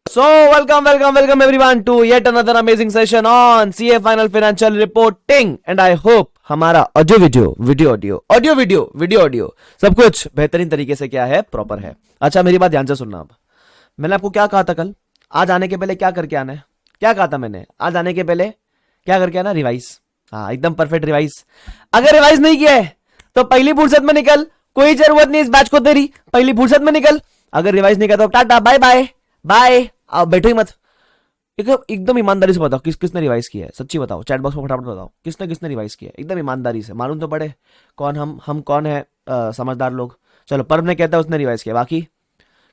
So, welcome everyone to yet another amazing session on CA Final Financial Reporting and I hope हमारा audio सब कुछ बेहतरीन तरीके से क्या है, प्रॉपर है। अच्छा, मेरी बात ध्यान से सुनना। अब मैंने आपको क्या कहा था कल, आज आने के पहले क्या करके आना है? क्या कहा था मैंने? आज आने के पहले क्या करके आना? रिवाइज। हाँ, एकदम परफेक्ट रिवाइज। अगर रिवाइज नहीं किया है तो पहली फुर्सत में निकल, कोई जरूरत नहीं इस बैच को तेरी, पहली फुर्सत में निकल। अगर रिवाइज नहीं किया तो टाटा बाय बाय बाय, आओ बैठो ही मत। एकदम ईमानदारी से बताओ किसने रिवाइज किया है, सच्ची बताओ, चैट बॉक्स में फटाफट बताओ किसने रिवाइज किया है, एकदम ईमानदारी से। मालूम तो पड़े कौन हम कौन है, समझदार लोग। चलो, पर्व ने कहता है उसने रिवाइज किया, बाकी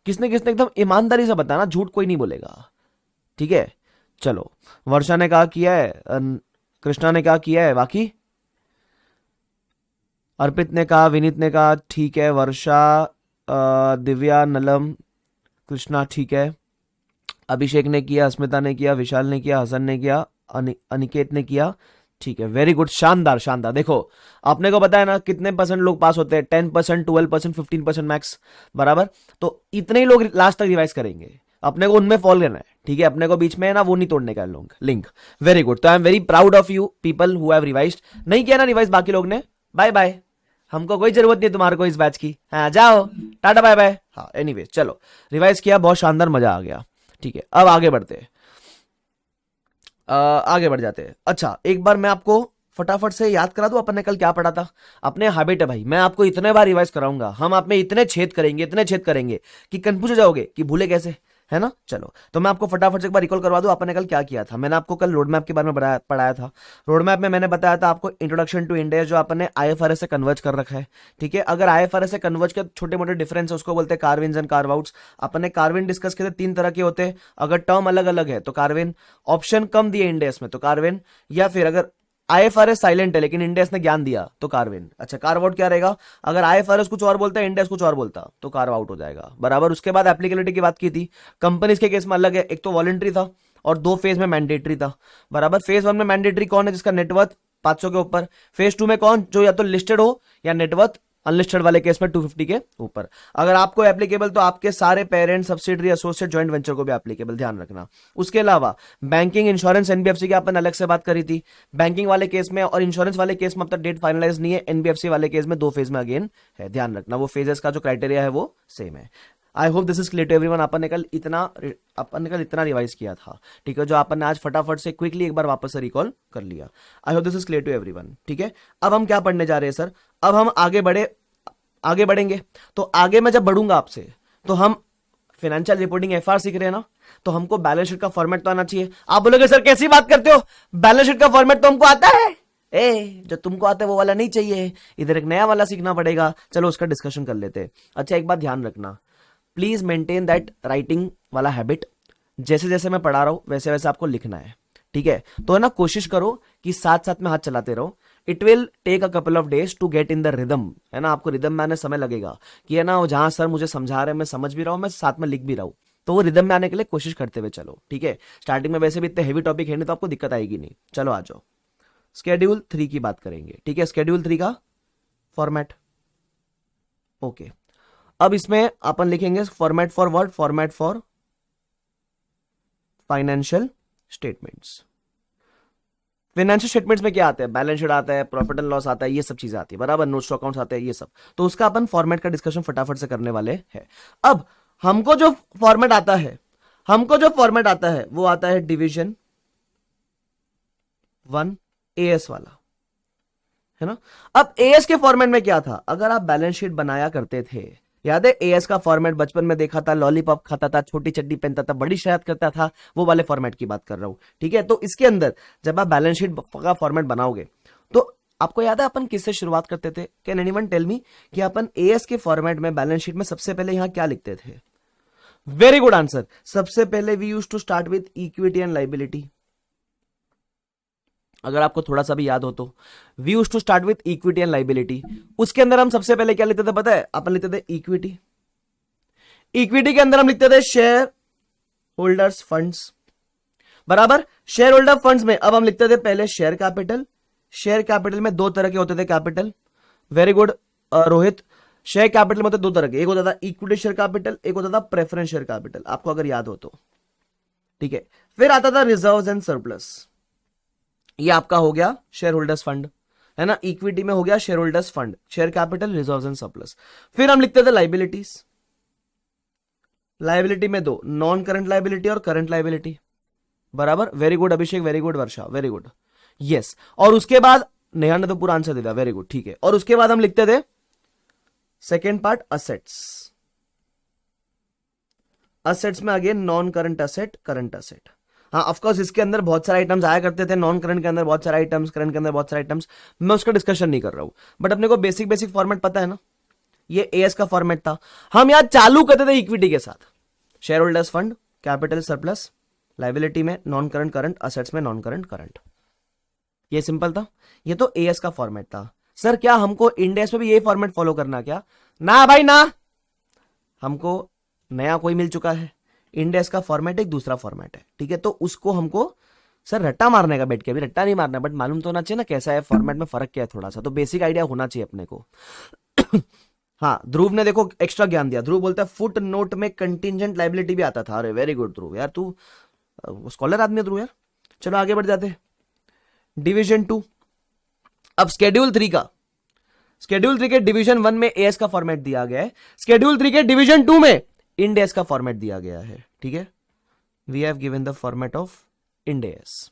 किसने एकदम ईमानदारी से बताना, झूठ कोई नहीं बोलेगा, ठीक है? चलो, वर्षा ने कहा किया है, कृष्णा ने कहा किया है, बाकी अर्पित ने कहा, विनीत ने कहा ठीक है, वर्षा, दिव्या, नलम, कृष्णा ठीक है, अभिषेक ने किया, अस्मिता ने किया, विशाल ने किया, हसन ने किया, अनिकेत ने किया, ठीक है, वेरी गुड, शानदार शानदार। देखो, आपने को बताया ना कितने परसेंट लोग पास होते हैं, 10%, 12%, 15% मैक्स, बराबर। तो इतने ही लोग लास्ट तक रिवाइज करेंगे, अपने को उनमें फॉलो करना है, ठीक है? अपने को बीच में है ना वो नहीं तोड़ने का लिंक। वेरी गुड, तो I am very proud of you people who have revised. नहीं किया ना रिवाइज बाकी लोग ने, बाय बाय, हमको कोई जरूरत नहीं तुम्हारे को इस बैच की। हाँ, जाओ, टाटा बाय बाय। हाँ, एनीवे, चलो, रिवाइज किया, बहुत शानदार, मजा आ गया, ठीक है? अब आगे बढ़ते हैं, आगे बढ़ जाते हैं। अच्छा, एक बार मैं आपको फटाफट से याद करा दूं अपन ने कल क्या पढ़ा था। अपने हैबिट है भाई, मैं आपको इतने बार रिवाइज कराऊंगा, हम आप में इतने छेद करेंगे कि कंफ्यूज हो जाओगे कि भूले कैसे, है ना? चलो, तो मैं आपको फटाफट से एक बार रिकॉल करवा दूं, अपन ने कल क्या किया था। मैंने आपको कल रोड मैप के बारे में पढ़ाया था। रोड मैप में मैंने बताया था आपको इंट्रोडक्शन टू इंडिया, जो अपन ने IFRS से कन्वर्ज कर रखा है, ठीक है? अगर IFRS से कन्वर्ज के छोटे मोटे डिफरेंस है उसको बोलते हैं कार्विन्स एंड कार्व-आउट्स। अपन ने कार्विन डिस्कस किए थे, 3 तरह के होते हैं। अगर टर्म अलग अलग है तो कार्विन, ऑप्शन कम दिए इंडेस में तो कार्विन, या फिर अगर IFRS साइलेंट है लेकिन इंडेस ने ज्ञान दिया तो कार्विन। अच्छा, कार्व आउट क्या रहेगा? अगर IFRS कुछ और बोलता है, इंडेस कुछ और बोलता तो कार्व आउट हो जाएगा, बराबर। उसके बाद एप्लीकेबिलिटी की बात की थी। कंपनीज के केस में अलग है, एक तो वॉलंटरी था और 2 फेज में मैंडेटरी था, बराबर। फेज 1 में मैंडेटरी कौन है? जिसका नेटवर्थ 500 के ऊपर। फेज 2 में कौन? जो या तो लिस्टेड हो या नेटवर्थ अनलिस्टेड वाले केस में 250 के ऊपर। अगर आपको एप्लीकेबल तो आपके सारे parent, subsidiary, associate, joint venture को भी एप्लीकेबल, ध्यान रखना। उसके अलावा बैंकिंग, इंश्योरेंस, एनबीएफसी की अपन अलग से बात करी थी। बैंकिंग वाले केस में और इंश्योरेंस वाले केस में अब तक डेट फाइनलाइज नहीं है। एनबीएफसी वाले केस में 2 फेज में अगेन है, ध्यान रखना। वो फेजेस का जो क्राइटेरिया है वो सेम है। I hope this is clear to everyone. अपन ने कल इतना रिवाइज किया था, ठीक है? जो अपन ने आज फटाफट से क्विकली एक बार वापस से रिकॉल कर लिया। I hope this is clear to everyone, ठीक है? अब हम क्या पढ़ने जा रहे हैं सर? अब हम आगे बढ़ेंगे। तो आगे मैं जब बढ़ूंगा आपसे, तो हम फाइनेंशियल रिपोर्टिंग FR सीख रहे हैं ना, तो हमको बैलेंस शीट का फॉर्मेट तो आना चाहिए। आप बोलोगे सर कैसी बात करते हो, बैलेंस शीट का फॉर्मेट तो हमको आता है। जो तुमको आता है वो वाला नहीं चाहिए, इधर एक नया वाला सीखना पड़ेगा। चलो, उसका डिस्कशन कर लेते हैं। अच्छा, एक बात ध्यान रखना, प्लीज मेंटेन दैट राइटिंग वाला हैबिट। जैसे जैसे मैं पढ़ा रहा हूं वैसे वैसे आपको लिखना है, ठीक है? तो है ना, कोशिश करो कि साथ साथ में हाथ चलाते रहो। It will take a couple of days to get in the rhythm, है ना? आपको रिदम में आने समय लगेगा कि है ना, जहां सर मुझे समझा रहे हैं मैं समझ भी रहा हूं, मैं साथ में लिख भी रहा हूं। तो वो रिदम में आने के लिए कोशिश करते हुए चलो, ठीक है? स्टार्टिंग में वैसे भी इतने हेवी टॉपिक है नहीं तो आपको दिक्कत आएगी नहीं। चलो, आ जाओ, स्केड्यूल 3 की बात करेंगे, ठीक है? स्केड्यूल 3 का फॉर्मेट, ओके। अब इसमें अपन लिखेंगे format for what? Format for financial statements. Financial statements में क्या आता है? बैलेंस शीट आता है, प्रॉफिट एंड लॉस आता है, ये सब चीजें आती है, बराबर। नोट्स टू अकाउंट्स आते हैं, ये सब। तो उसका अपन फॉर्मेट का डिस्कशन फटाफट से करने वाले हैं। अब हमको जो फॉर्मेट आता है वो आता है डिवीजन 1 AS वाला, है ना? अब AS के फॉर्मेट में क्या था? अगर आप बैलेंस शीट बनाया करते थे, याद है AS का फॉर्मेट बचपन में देखा था, लॉलीपॉप खाता था, छोटी चड्डी पहनता था, बड़ी शरारत करता था, वो वाले फॉर्मेट की बात कर रहा हूं, ठीक है? तो इसके अंदर जब आप बैलेंस शीट का फॉर्मेट बनाओगे तो आपको याद है अपन किससे शुरुआत करते थे? कैन एनीवन टेल मी कि अपन AS के फॉर्मेट में बैलेंस शीट में सबसे पहले यहां क्या लिखते थे? Very good answer. सबसे पहले we used to start with equity and liability. अगर आपको थोड़ा सा भी याद हो तो we used to start with equity and liability. उसके अंदर हम सबसे पहले क्या लिखते थे पता है? अपन लिखते थे इक्विटी। इक्विटी के अंदर हम लिखते थे शेयर होल्डर्स फंड्स, बराबर। शेयर होल्डर फंड्स में अब हम लिखते थे पहले शेयर कैपिटल। शेयर कैपिटल में 2 तरह के होते थे capital. Very good Rohit. Share capital में होते 2 तरह के, एक होता था इक्विटी शेयर कैपिटल, एक होता था प्रेफरेंस शेयर कैपिटल, आपको अगर याद हो तो। ठीक है। फिर आता था रिजर्व्स एंड सरप्लस, ये आपका हो गया शेयर होल्डर्स फंड, है ना। इक्विटी में हो गया share holders fund, share capital, reserves and surplus. फिर हम लिखते थे लाइबिलिटीज, लाइबिलिटी में दो, नॉन करंट लाइबिलिटी और करंट लाइबिलिटी, बराबर। वेरी गुड अभिषेक, वेरी गुड वर्षा, वेरी गुड, यस। और उसके बाद नेहा ने तो पूरा आंसर दे दिया, वेरी गुड, ठीक है। और उसके बाद हम लिखते थे सेकेंड पार्ट असेट्स, असेट्स में आगे non current asset, current asset. हाँ ऑफकोर्स इसके अंदर बहुत सारे आइटम्स आया करते थे, नॉन करंट के अंदर बहुत सारे आइटम्स, करंट के अंदर बहुत सारे आइटम्स, मैं उसका डिस्कशन नहीं कर रहा हूं। बट अपने को बेसिक बेसिक फॉर्मेट पता है ना, ये एएस का फॉर्मेट था। हम यहां चालू करते थे इक्विटी के साथ, share holders fund, capital surplus, liability में नॉन करंट करंट, असेट्स में नॉन करंट करंट। ये सिंपल था, ये तो एएस का फॉर्मेट था। सर क्या हमको इंडेक्स में भी ये फॉर्मेट फॉलो करना क्या? ना भाई ना, हमको नया कोई मिल चुका है, इंडेक्स का फॉर्मेट एक दूसरा फॉर्मेट है, ठीक है। तो उसको हमको सर रट्टा मारने का बैठ के, अभी रट्टा नहीं मारना, बट मालूम तो होना चाहिए ना कैसा है फॉर्मेट में, फर्क क्या है थोड़ा सा, तो बेसिक आइडिया होना चाहिए अपने को। हाँ ध्रुव ने देखो एक्स्ट्रा ज्ञान दिया, ध्रुव बोलता है फुट नोट में कंटिजेंट लाइबिलिटी भी आता था। अरे वेरी गुड ध्रुव, यार तू स्कॉलर आदमी है ध्रुव यार। चलो आगे बढ़ जाते हैं, डिवीजन 2। अब शेड्यूल 3 का, शेड्यूल 3 के डिवीजन 1 में एएस का फॉर्मेट दिया गया है, शेड्यूल 3 के डिवीजन 2 में इंड एस का फॉर्मेट दिया गया है, ठीक है। We have given the format of Ind AS,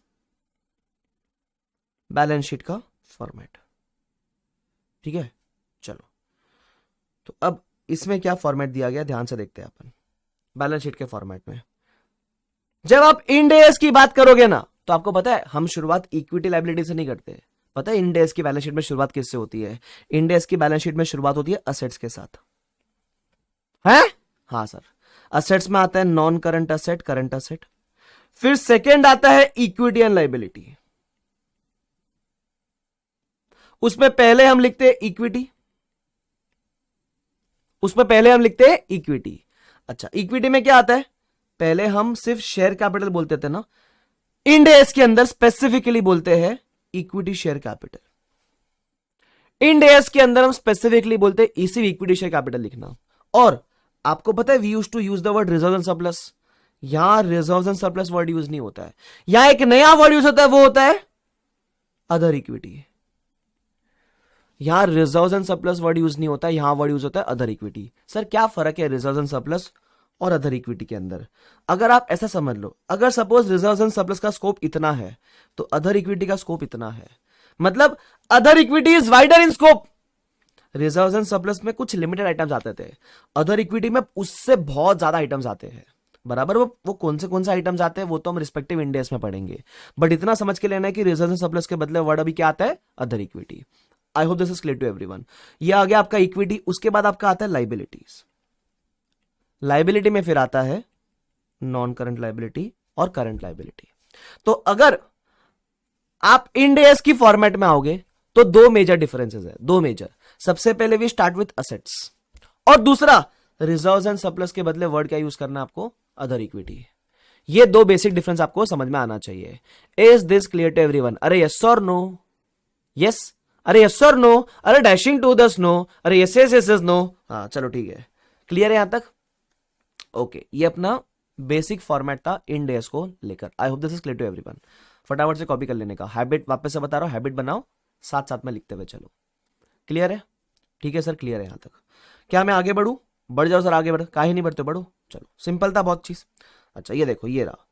balance sheet का फॉर्मेट, ठीक है। चलो तो अब इसमें क्या फॉर्मेट दिया गया ध्यान से देखते हैं अपन। बैलेंस शीट के फॉर्मेट में जब आप इंड एस की बात करोगे ना, तो आपको पता है हम शुरुआत इक्विटी लाइबिलिटी से नहीं करते। पता है इंड एस की बैलेंस शीट में शुरुआत किससे होती है? इंड एस की बैलेंस शीट में शुरुआत होती है असेट्स के साथ, है? हाँ सर, असेट्स में आता है non current asset, current asset. फिर सेकेंड आता है इक्विटी एंड लाइबिलिटी, उसमें पहले हम लिखते हैं इक्विटी, उसमें पहले हम लिखते हैं इक्विटी। अच्छा इक्विटी में क्या आता है? पहले हम सिर्फ शेयर कैपिटल बोलते थे ना, इंड एस के अंदर स्पेसिफिकली बोलते हैं equity share capital. End S के अंदर हम स्पेसिफिकली बोलते हैं इसी इक्विटी शेयर कैपिटल लिखना। और आपको पता है we used to use the word reserve and surplus, यहां reserve and surplus word use नहीं होता है, यहां एक नया वर्ड यूज होता है, वो होता है अदर इक्विटी। यहां reserve and surplus word use नहीं होता है, यहां वर्ड यूज होता है अदर इक्विटी। सर क्या फर्क है रिजर्व एंड सरप्लस और अदर इक्विटी के अंदर? अगर आप ऐसा समझ लो, अगर सपोज रिजर्व एंड सरप्लस का स्कोप इतना है तो अदर इक्विटी का स्कोप इतना है, मतलब other equity is wider in scope. Reserve and surplus में कुछ लिमिटेड आइटम्स आते थे, अदर इक्विटी में उससे बहुत ज्यादा आइटम्स आते हैं, बराबर। वो कौन से आइटम्स आते हैं वो तो हम रिस्पेक्टिव इंडेक्स में पढ़ेंगे, बट इतना समझ के लेना है कि रिजर्व एंड सरप्लस के बदले वर्ड अभी क्या आता है? Other equity. I hope this is clear to everyone. ये आ गया आपका इक्विटी, उसके बाद आपका आता है लाइबिलिटीज। लाइबिलिटी में फिर आता है नॉन करंट लाइबिलिटी और करंट लाइबिलिटी। तो अगर आप इंड एस की फॉर्मेट में आओगे तो दो मेजर डिफरेंसेस है, दो मेजर। सबसे पहले वी स्टार्ट विथ असेट्स, और दूसरा रिजर्व्स एंड सरप्लस के बदले वर्ड क्या यूज करना है आपको? Other equity. ये दो बेसिक डिफरेंस आपको समझ में आना चाहिए। Is this clear to everyone? अरे यस और नो? यस, अरे यस और नो, अरे डैशिंग टू दस नो, अरे यस यस यस नो। हाँ चलो ठीक है, क्लियर है यहां तक? ओके, ये अपना बेसिक फॉर्मेट था इंड एस को लेकर। I hope this is clear to everyone. फटाफट से कॉपी कर लेने का, हैबिट वापस से बता रहा हूं, हैबिट बनाओ, साथ साथ में लिखते हुए चलो। क्लियर है? ठीक है सर, क्लियर है यहां तक। क्या मैं आगे बढ़ू? बढ़ जाओ सर, आगे बढ़, काहे नहीं बढ़ते, बढ़ो। चलो सिंपल था बहुत चीज। अच्छा ये देखो, ये रहा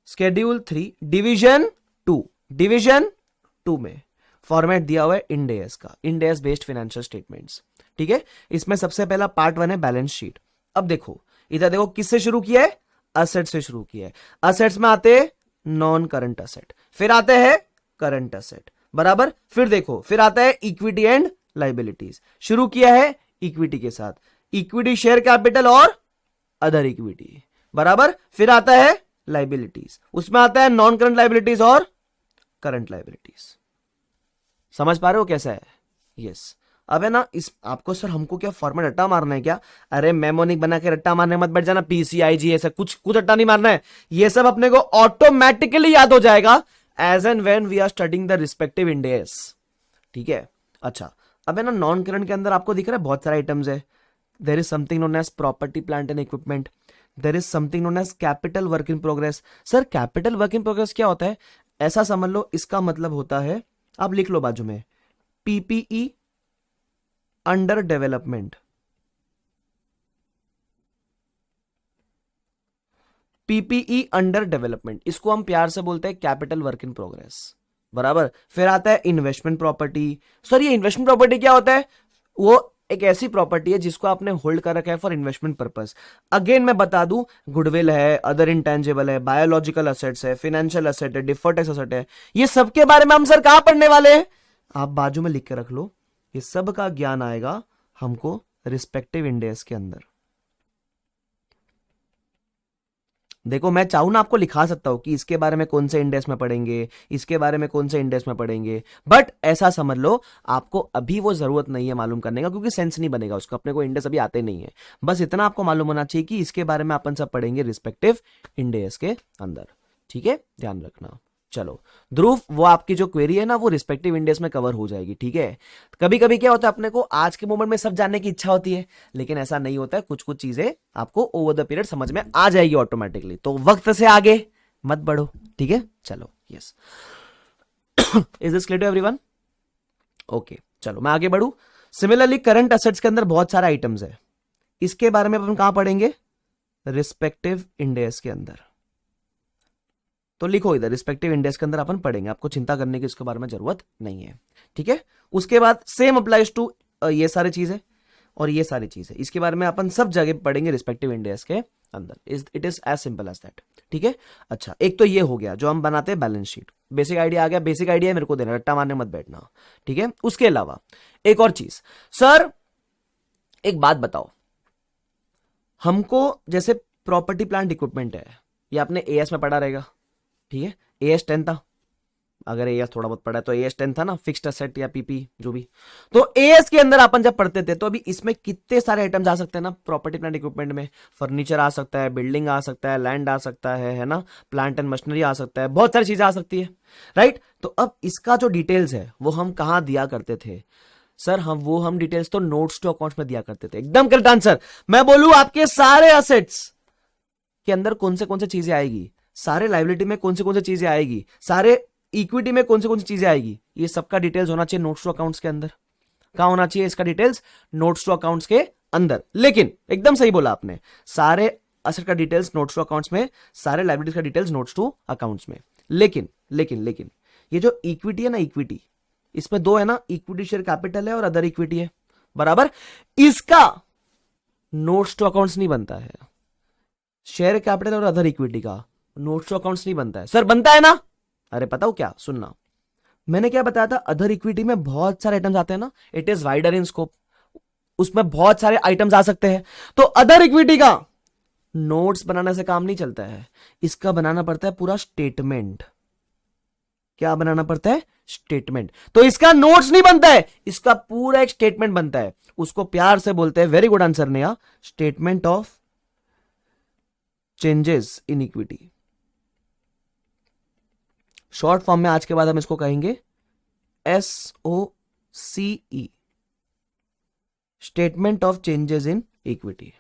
शेड्यूल 3 डिवीजन 2, डिवीजन 2 में फॉर्मेट दिया हुआ है इंड एस का, end S based financial statements, ठीक है। इसमें सबसे पहला पार्ट 1 है बैलेंस शीट। अब देखो इधर देखो किससे शुरू किया है? असेट से शुरू किया है। असेट्स में आते हैं नॉन करंट असेट, फिर आते हैं करंट असेट, बराबर। फिर देखो फिर आता है इक्विटी एंड लाइबिलिटीज। शुरू किया है इक्विटी के साथ, इक्विटी शेयर कैपिटल और अदर इक्विटी, बराबर। फिर आता है लाइबिलिटीज, उसमें आता है नॉन करंट लाइबिलिटीज और करंट लाइबिलिटीज। समझ पा रहे हो कैसा है? यस। अब है ना, इस आपको सर हमको क्या फॉर्मेट रट्टा मारना है क्या? अरे मेमोनिक बना के रट्टा मारने मत बैठ जाना, पीसीआईजी ऐसा कुछ रट्टा नहीं मारना है। ये सब अपने को ऑटोमेटिकली याद हो जाएगा as and when we are studying the respective index, ठीक है। अच्छा अब है ना, नॉन करंट के अंदर आपको दिख रहा है बहुत सारे आइटम्स है। There is something known as property plant and equipment, there is something known as capital work in progress. Sir capital work in progress क्या होता है? ऐसा समझ लो, इसका मतलब होता है, आप लिख लो बाजू में, PPE under development. PPE under development, इसको हम प्यार से बोलते हैं कैपिटल वर्क इन प्रोग्रेस, बराबर। फिर आता है इन्वेस्टमेंट प्रॉपर्टी। सर ये इन्वेस्टमेंट प्रॉपर्टी क्या होता है? वो एक ऐसी प्रॉपर्टी है जिसको आपने होल्ड कर रखा है फॉर इन्वेस्टमेंट पर्पस। अगेन मैं बता दूं, गुडविल है, अदर इंटेंजिबल है, बायोलॉजिकल असेट्स है, फाइनेंशियल असेट है, डिफर्ड टैक्स असेट है, ये सब के बारे में हम सर कहां पढ़ने वाले हैं? आप बाजू में लिख के रख लो, ये सब का ज्ञान आएगा हमको रिस्पेक्टिव इंडेक्स के अंदर। देखो मैं चाहूं ना आपको लिखा सकता हूं कि इसके बारे में कौन से इंडेक्स में पढ़ेंगे, इसके बारे में कौन से इंडेक्स में पढ़ेंगे, बट ऐसा समझ लो आपको अभी वो जरूरत नहीं है मालूम करने का, क्योंकि सेंस नहीं बनेगा उसका, अपने को इंडेक्स अभी आते नहीं है। बस इतना आपको मालूम होना चाहिए कि इसके बारे में अपन सब पढ़ेंगे रिस्पेक्टिव इंडेक्स के अंदर, ठीक है, ध्यान रखना। चलो ध्रुव, वो आपकी जो क्वेरी है ना वो रिस्पेक्टिव इंडेक्स में कवर हो जाएगी, ठीक है। कभी कभी क्या होता है, अपने को आज के मोमेंट में सब जानने की इच्छा होती है, लेकिन ऐसा नहीं होता है, कुछ कुछ चीजें आपको ओवर द पीरियड समझ में आ जाएगी ऑटोमेटिकली, तो वक्त से आगे मत बढ़ो, ठीक है। चलो yes, is this clear to everyone? Okay चलो मैं आगे बढ़ू। सिमिलरली करंट असेट्स के अंदर बहुत सारे आइटम्स है, इसके बारे में अपन कहां पढ़ेंगे? रिस्पेक्टिव इंडेक्स के अंदर। तो लिखो इधर, रिस्पेक्टिव इंडेक्स के अंदर अपन पढ़ेंगे, आपको चिंता करने की इसके बारे में जरूरत नहीं है, ठीक है। उसके बाद सेम अप्लाइज टू ये सारी चीजें और ये सारी चीजें, इसके बारे में अपन सब जगह पढ़ेंगे रिस्पेक्टिव इंडेक्स के अंदर। It is as simple as that, ठीक है। अच्छा, एक तो ये हो गया जो हम बनाते हैं बैलेंस शीट, बेसिक आइडिया आ गया, बेसिक आइडिया मेरे को देना, रट्टा मारने मत बैठना, ठीक है। उसके अलावा एक और चीज, सर एक बात बताओ, हमको जैसे प्रॉपर्टी प्लांट इक्विपमेंट है, ये आपने एएस में पढ़ा रहेगा, ठीक है। एएस 10 था, अगर एएस थोड़ा बहुत पढ़ा है तो एएस 10 था ना, फिक्स्ड एसेट या पीपी जो भी। तो एएस के अंदर अपन जब पढ़ते थे तो अभी इसमें कितने सारे आइटम्स आ सकते हैं ना प्रॉपर्टी प्लांट इक्विपमेंट में। फर्नीचर आ सकता है, बिल्डिंग आ सकता है, लैंड आ सकता है ना, प्लांट एंड मशीनरी आ सकता है, बहुत सारी चीजें आ सकती है, राइट। तो अब इसका जो डिटेल्स है वो हम कहां दिया करते थे? सर हम डिटेल्स तो नोट्स टू अकाउंट्स में दिया करते थे। एकदम करेक्ट आंसर। मैं बोलूं आपके सारे असेट्स के अंदर कौन से चीजें आएगी, सारे लायबिलिटी में कौन सी चीजें आएगी, सारे इक्विटी में कौन सी चीजें आएगी, ये सबका डिटेल्स होना चाहिए नोट्स टू अकाउंट्स के अंदर। कहां होना चाहिए इसका डिटेल्स? नोट्स टू अकाउंट्स के अंदर। लेकिन एकदम सही बोला आपने, सारे असेट का डिटेल्स नोट्स टू अकाउंट्स में, सारे लायबिलिटीज का डिटेल्स नोट्स टू अकाउंट्स में। लेकिन लेकिन लेकिन ये जो इक्विटी है ना, इक्विटी इसमें दो है ना, इक्विटी शेयर कैपिटल है और अदर इक्विटी है, बराबर। इसका नोट्स टू अकाउंट्स नहीं बनता है, शेयर कैपिटल और अदर इक्विटी का नोट्स टू अकाउंट्स नहीं बनता है। सर बनता है ना? अरे पता हो क्या, सुनना, मैंने क्या बताया था, अदर इक्विटी में बहुत सारे आइटम्स आते हैं ना, it is wider in scope, उसमें बहुत सारे आइटम्स आ सकते हैं। तो अदर इक्विटी का नोट्स बनाने से काम नहीं चलता है, इसका बनाना पड़ता है पूरा स्टेटमेंट। क्या बनाना पड़ता है? स्टेटमेंट। तो इसका नोट्स नहीं बनता है, इसका पूरा एक स्टेटमेंट बनता है, उसको प्यार से बोलते हैं, very good answer Neha, statement of changes in equity. Short form में आज के बाद हम इसको कहेंगे SOCE, statement of changes in equity.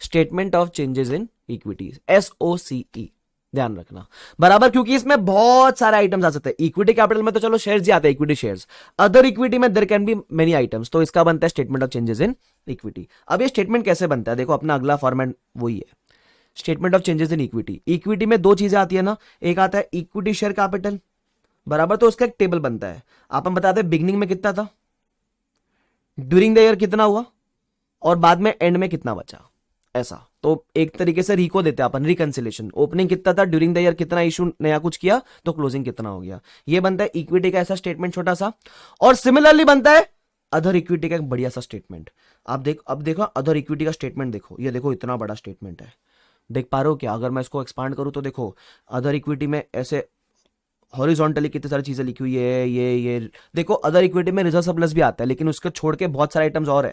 Statement of changes in equity, SOCE, ध्यान रखना, बराबर। क्योंकि इसमें बहुत सारे आइटम्स आ सकते हैं। इक्विटी कैपिटल में तो चलो शेयर्स ही आते हैं, इक्विटी शेयर्स। अदर इक्विटी में there can be many items, तो इसका बनता है statement of changes in equity. अब ये स्टेटमेंट कैसे बनता है, देखो अपना अगला फॉर्मेट वही है, statement of changes in equity. Equity में दो चीजें आती है ना, एक आता है इक्विटी शेयर कैपिटल, बराबर, तो उसका एक टेबल बनता है, अपन बताते हैं बिगनिंग में कितना था, ड्यूरिंग द ईयर कितना हुआ, और बाद में एंड में कितना बचा, ऐसा। तो एक तरीके से रिको देते हैं अपन, रिकंसिलेशन, ओपनिंग कितना था, ड्यूरिंग द ईयर कितना इशू नया कुछ किया, तो क्लोजिंग कितना हो गया। ये बनता है इक्विटी का ऐसा स्टेटमेंट छोटा सा। और सिमिलरली बनता है अदर इक्विटी का एक बढ़िया सा स्टेटमेंट। अब देखो अदर इक्विटी का स्टेटमेंट देखो, ये देखो इतना बड़ा स्टेटमेंट है, देख पा रहे हो क्या? अगर मैं इसको एक्सपांड करूं तो देखो अदर इक्विटी में ऐसे हॉरिजॉन्टली कितनी सारी चीजें लिखी हुई है, ये देखो अदर इक्विटी में रिजर्व सरप्लस भी आता है, लेकिन उसके छोड़ के बहुत सारे आइटम्स और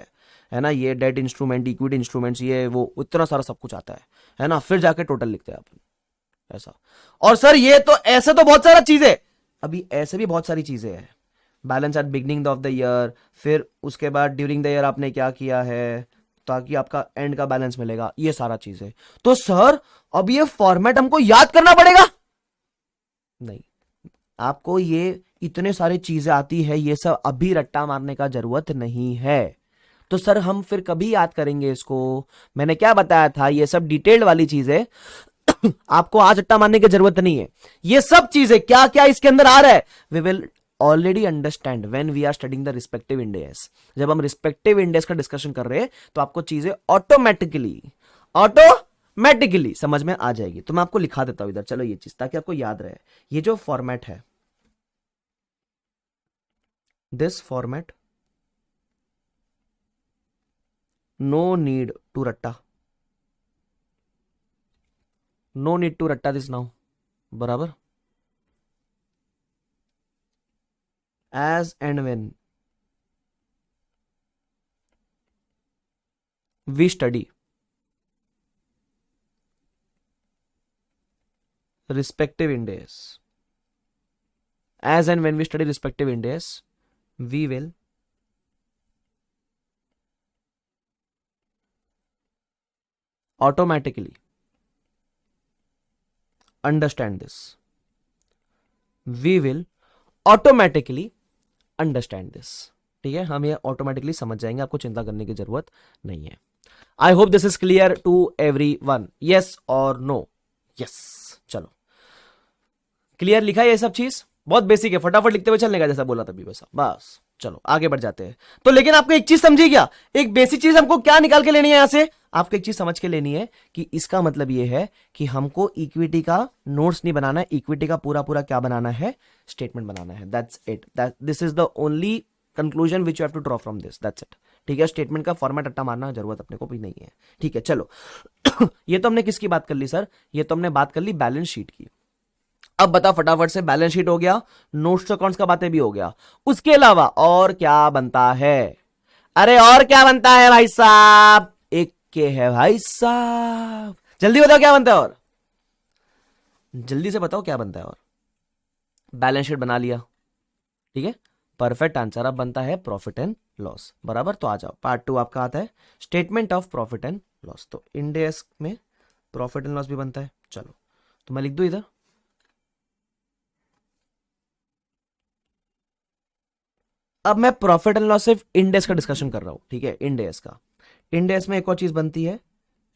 है ना, ये डेट इंस्ट्रूमेंट, इक्विटी इंस्ट्रूमेंट्स, ये वो इतना सारा सब कुछ आता है ना, फिर जाके टोटल लिखते हैं अपन, ऐसा। और सर ये तो ऐसे तो बहुत सारा चीजें, अभी ऐसे भी बहुत सारी चीजें हैं, balance at beginning of the year, फिर उसके बाद ड्यूरिंग द ईयर आपने क्या किया है, ताकि आपका एंड का बैलेंस मिलेगा, ये सारा चीज है। तो सर अब ये फॉर्मेट हमको याद करना पड़ेगा? नहीं, आपको ये इतने सारी चीजें आती है, ये सब अभी रट्टा मारने का जरूरत नहीं है। तो सर हम फिर कभी याद करेंगे इसको? मैंने क्या बताया था, ये सब डिटेल्ड वाली चीजें आपको आज रट्टा मारने की जरूरत नहीं है। ये सब चीजें क्या क्या इसके अंदर आ रहा है, we will already understand when we are studying the respective index. जब हम रिस्पेक्टिव इंडेक्स का डिस्कशन कर रहे हैं तो आपको चीजें ऑटोमेटिकली समझ में आ जाएगी। तो मैं आपको लिखा देता हूं इधर, चलो ये चीज, ताकि आपको याद रहे। ये जो फॉर्मेट है, this format, no need to रट्टा, नो नीड टू रट्टा दिस नाउ, बराबर। As and when we study respective index, as and when we study respective index, we will automatically understand this, we will automatically understand this। ठीक है, हम ये automatically समझ जाएंगे, आपको चिंता करने की जरूरत नहीं है। I hope this is clear to everyone, yes और नो? यस, चलो क्लियर लिखा है ये सब चीज, बहुत बेसिक है, फटाफट लिखते हुए चलने का, जैसा बोला तभी वैसा, बस चलो आगे बढ़ जाते हैं। तो लेकिन आपको एक चीज समझिए क्या, एक बेसिक चीज हमको क्या निकाल के लेनी है यहां से, आपको एक चीज समझ के लेनी है कि इसका मतलब ये है कि हमको इक्विटी का नोट्स नहीं बनाना है, इक्विटी का पूरा पूरा क्या बनाना है, स्टेटमेंट बनाना है। That's it, this is the only conclusion which you have to draw from this, that's it. ठीक है, स्टेटमेंट का फॉर्मेट अट्टा मारना जरूरत अपने को भी नहीं है। ठीक है, चलो ये तो हमने किसकी बात कर ली सर, ये तो हमने बात कर ली बैलेंस शीट की। अब बता फटाफट से, बैलेंस शीट हो गया, नोट्स अकाउंट्स का बातें भी हो गया, उसके अलावा और क्या बनता है? अरे और क्या बनता है भाई साहब, एक के है भाई साहब, जल्दी बताओ क्या बनता है, और जल्दी से बताओ क्या बनता है। और बैलेंस शीट बना लिया, ठीक है, परफेक्ट आंसर। अब बनता है प्रॉफिट एंड लॉस, बराबर। तो आ जाओ, पार्ट 2 आपका आता है statement of profit and loss. तो इंड एस में प्रॉफिट एंड लॉस भी बनता है। चलो तो मैं लिख दूं इधर, अब मैं प्रॉफिट एंड लॉस सिर्फ इंडेस का डिस्कशन कर रहा हूं, ठीक है, इंडेस का। इंडेस में एक और चीज बनती है,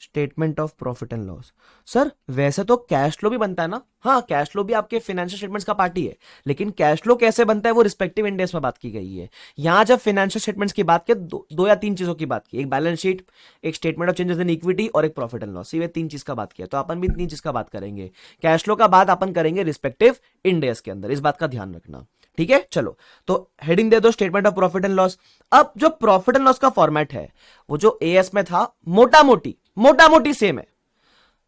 statement of profit and loss. Sir वैसे तो कैश फ्लो भी बनता है ना, हाँ कैश फ्लो भी आपके फाइनेंशियल स्टेटमेंट्स का पार्ट ही है, लेकिन कैश फ्लो कैसे बनता है वो रिस्पेक्टिव इंडेस में बात की गई है। यहां जब फाइनेंशियल स्टेटमेंट्स की बात की, दो या तीन चीजों की बात की, एक बैलेंस शीट, एक statement of changes in equity और एक प्रॉफिट एंड लॉस, ये तीन चीज का बात किया। तो अपन भी तीन चीज का बात करेंगे, कैश फ्लो का बात अपन करेंगे रिस्पेक्टिव इंडेस के अंदर, इस बात का ध्यान रखना, ठीक है। चलो तो हेडिंग दे दो statement of profit and loss. अब जो प्रॉफिट एंड लॉस का फॉर्मेट है वो जो एएस में था मोटा मोटी सेम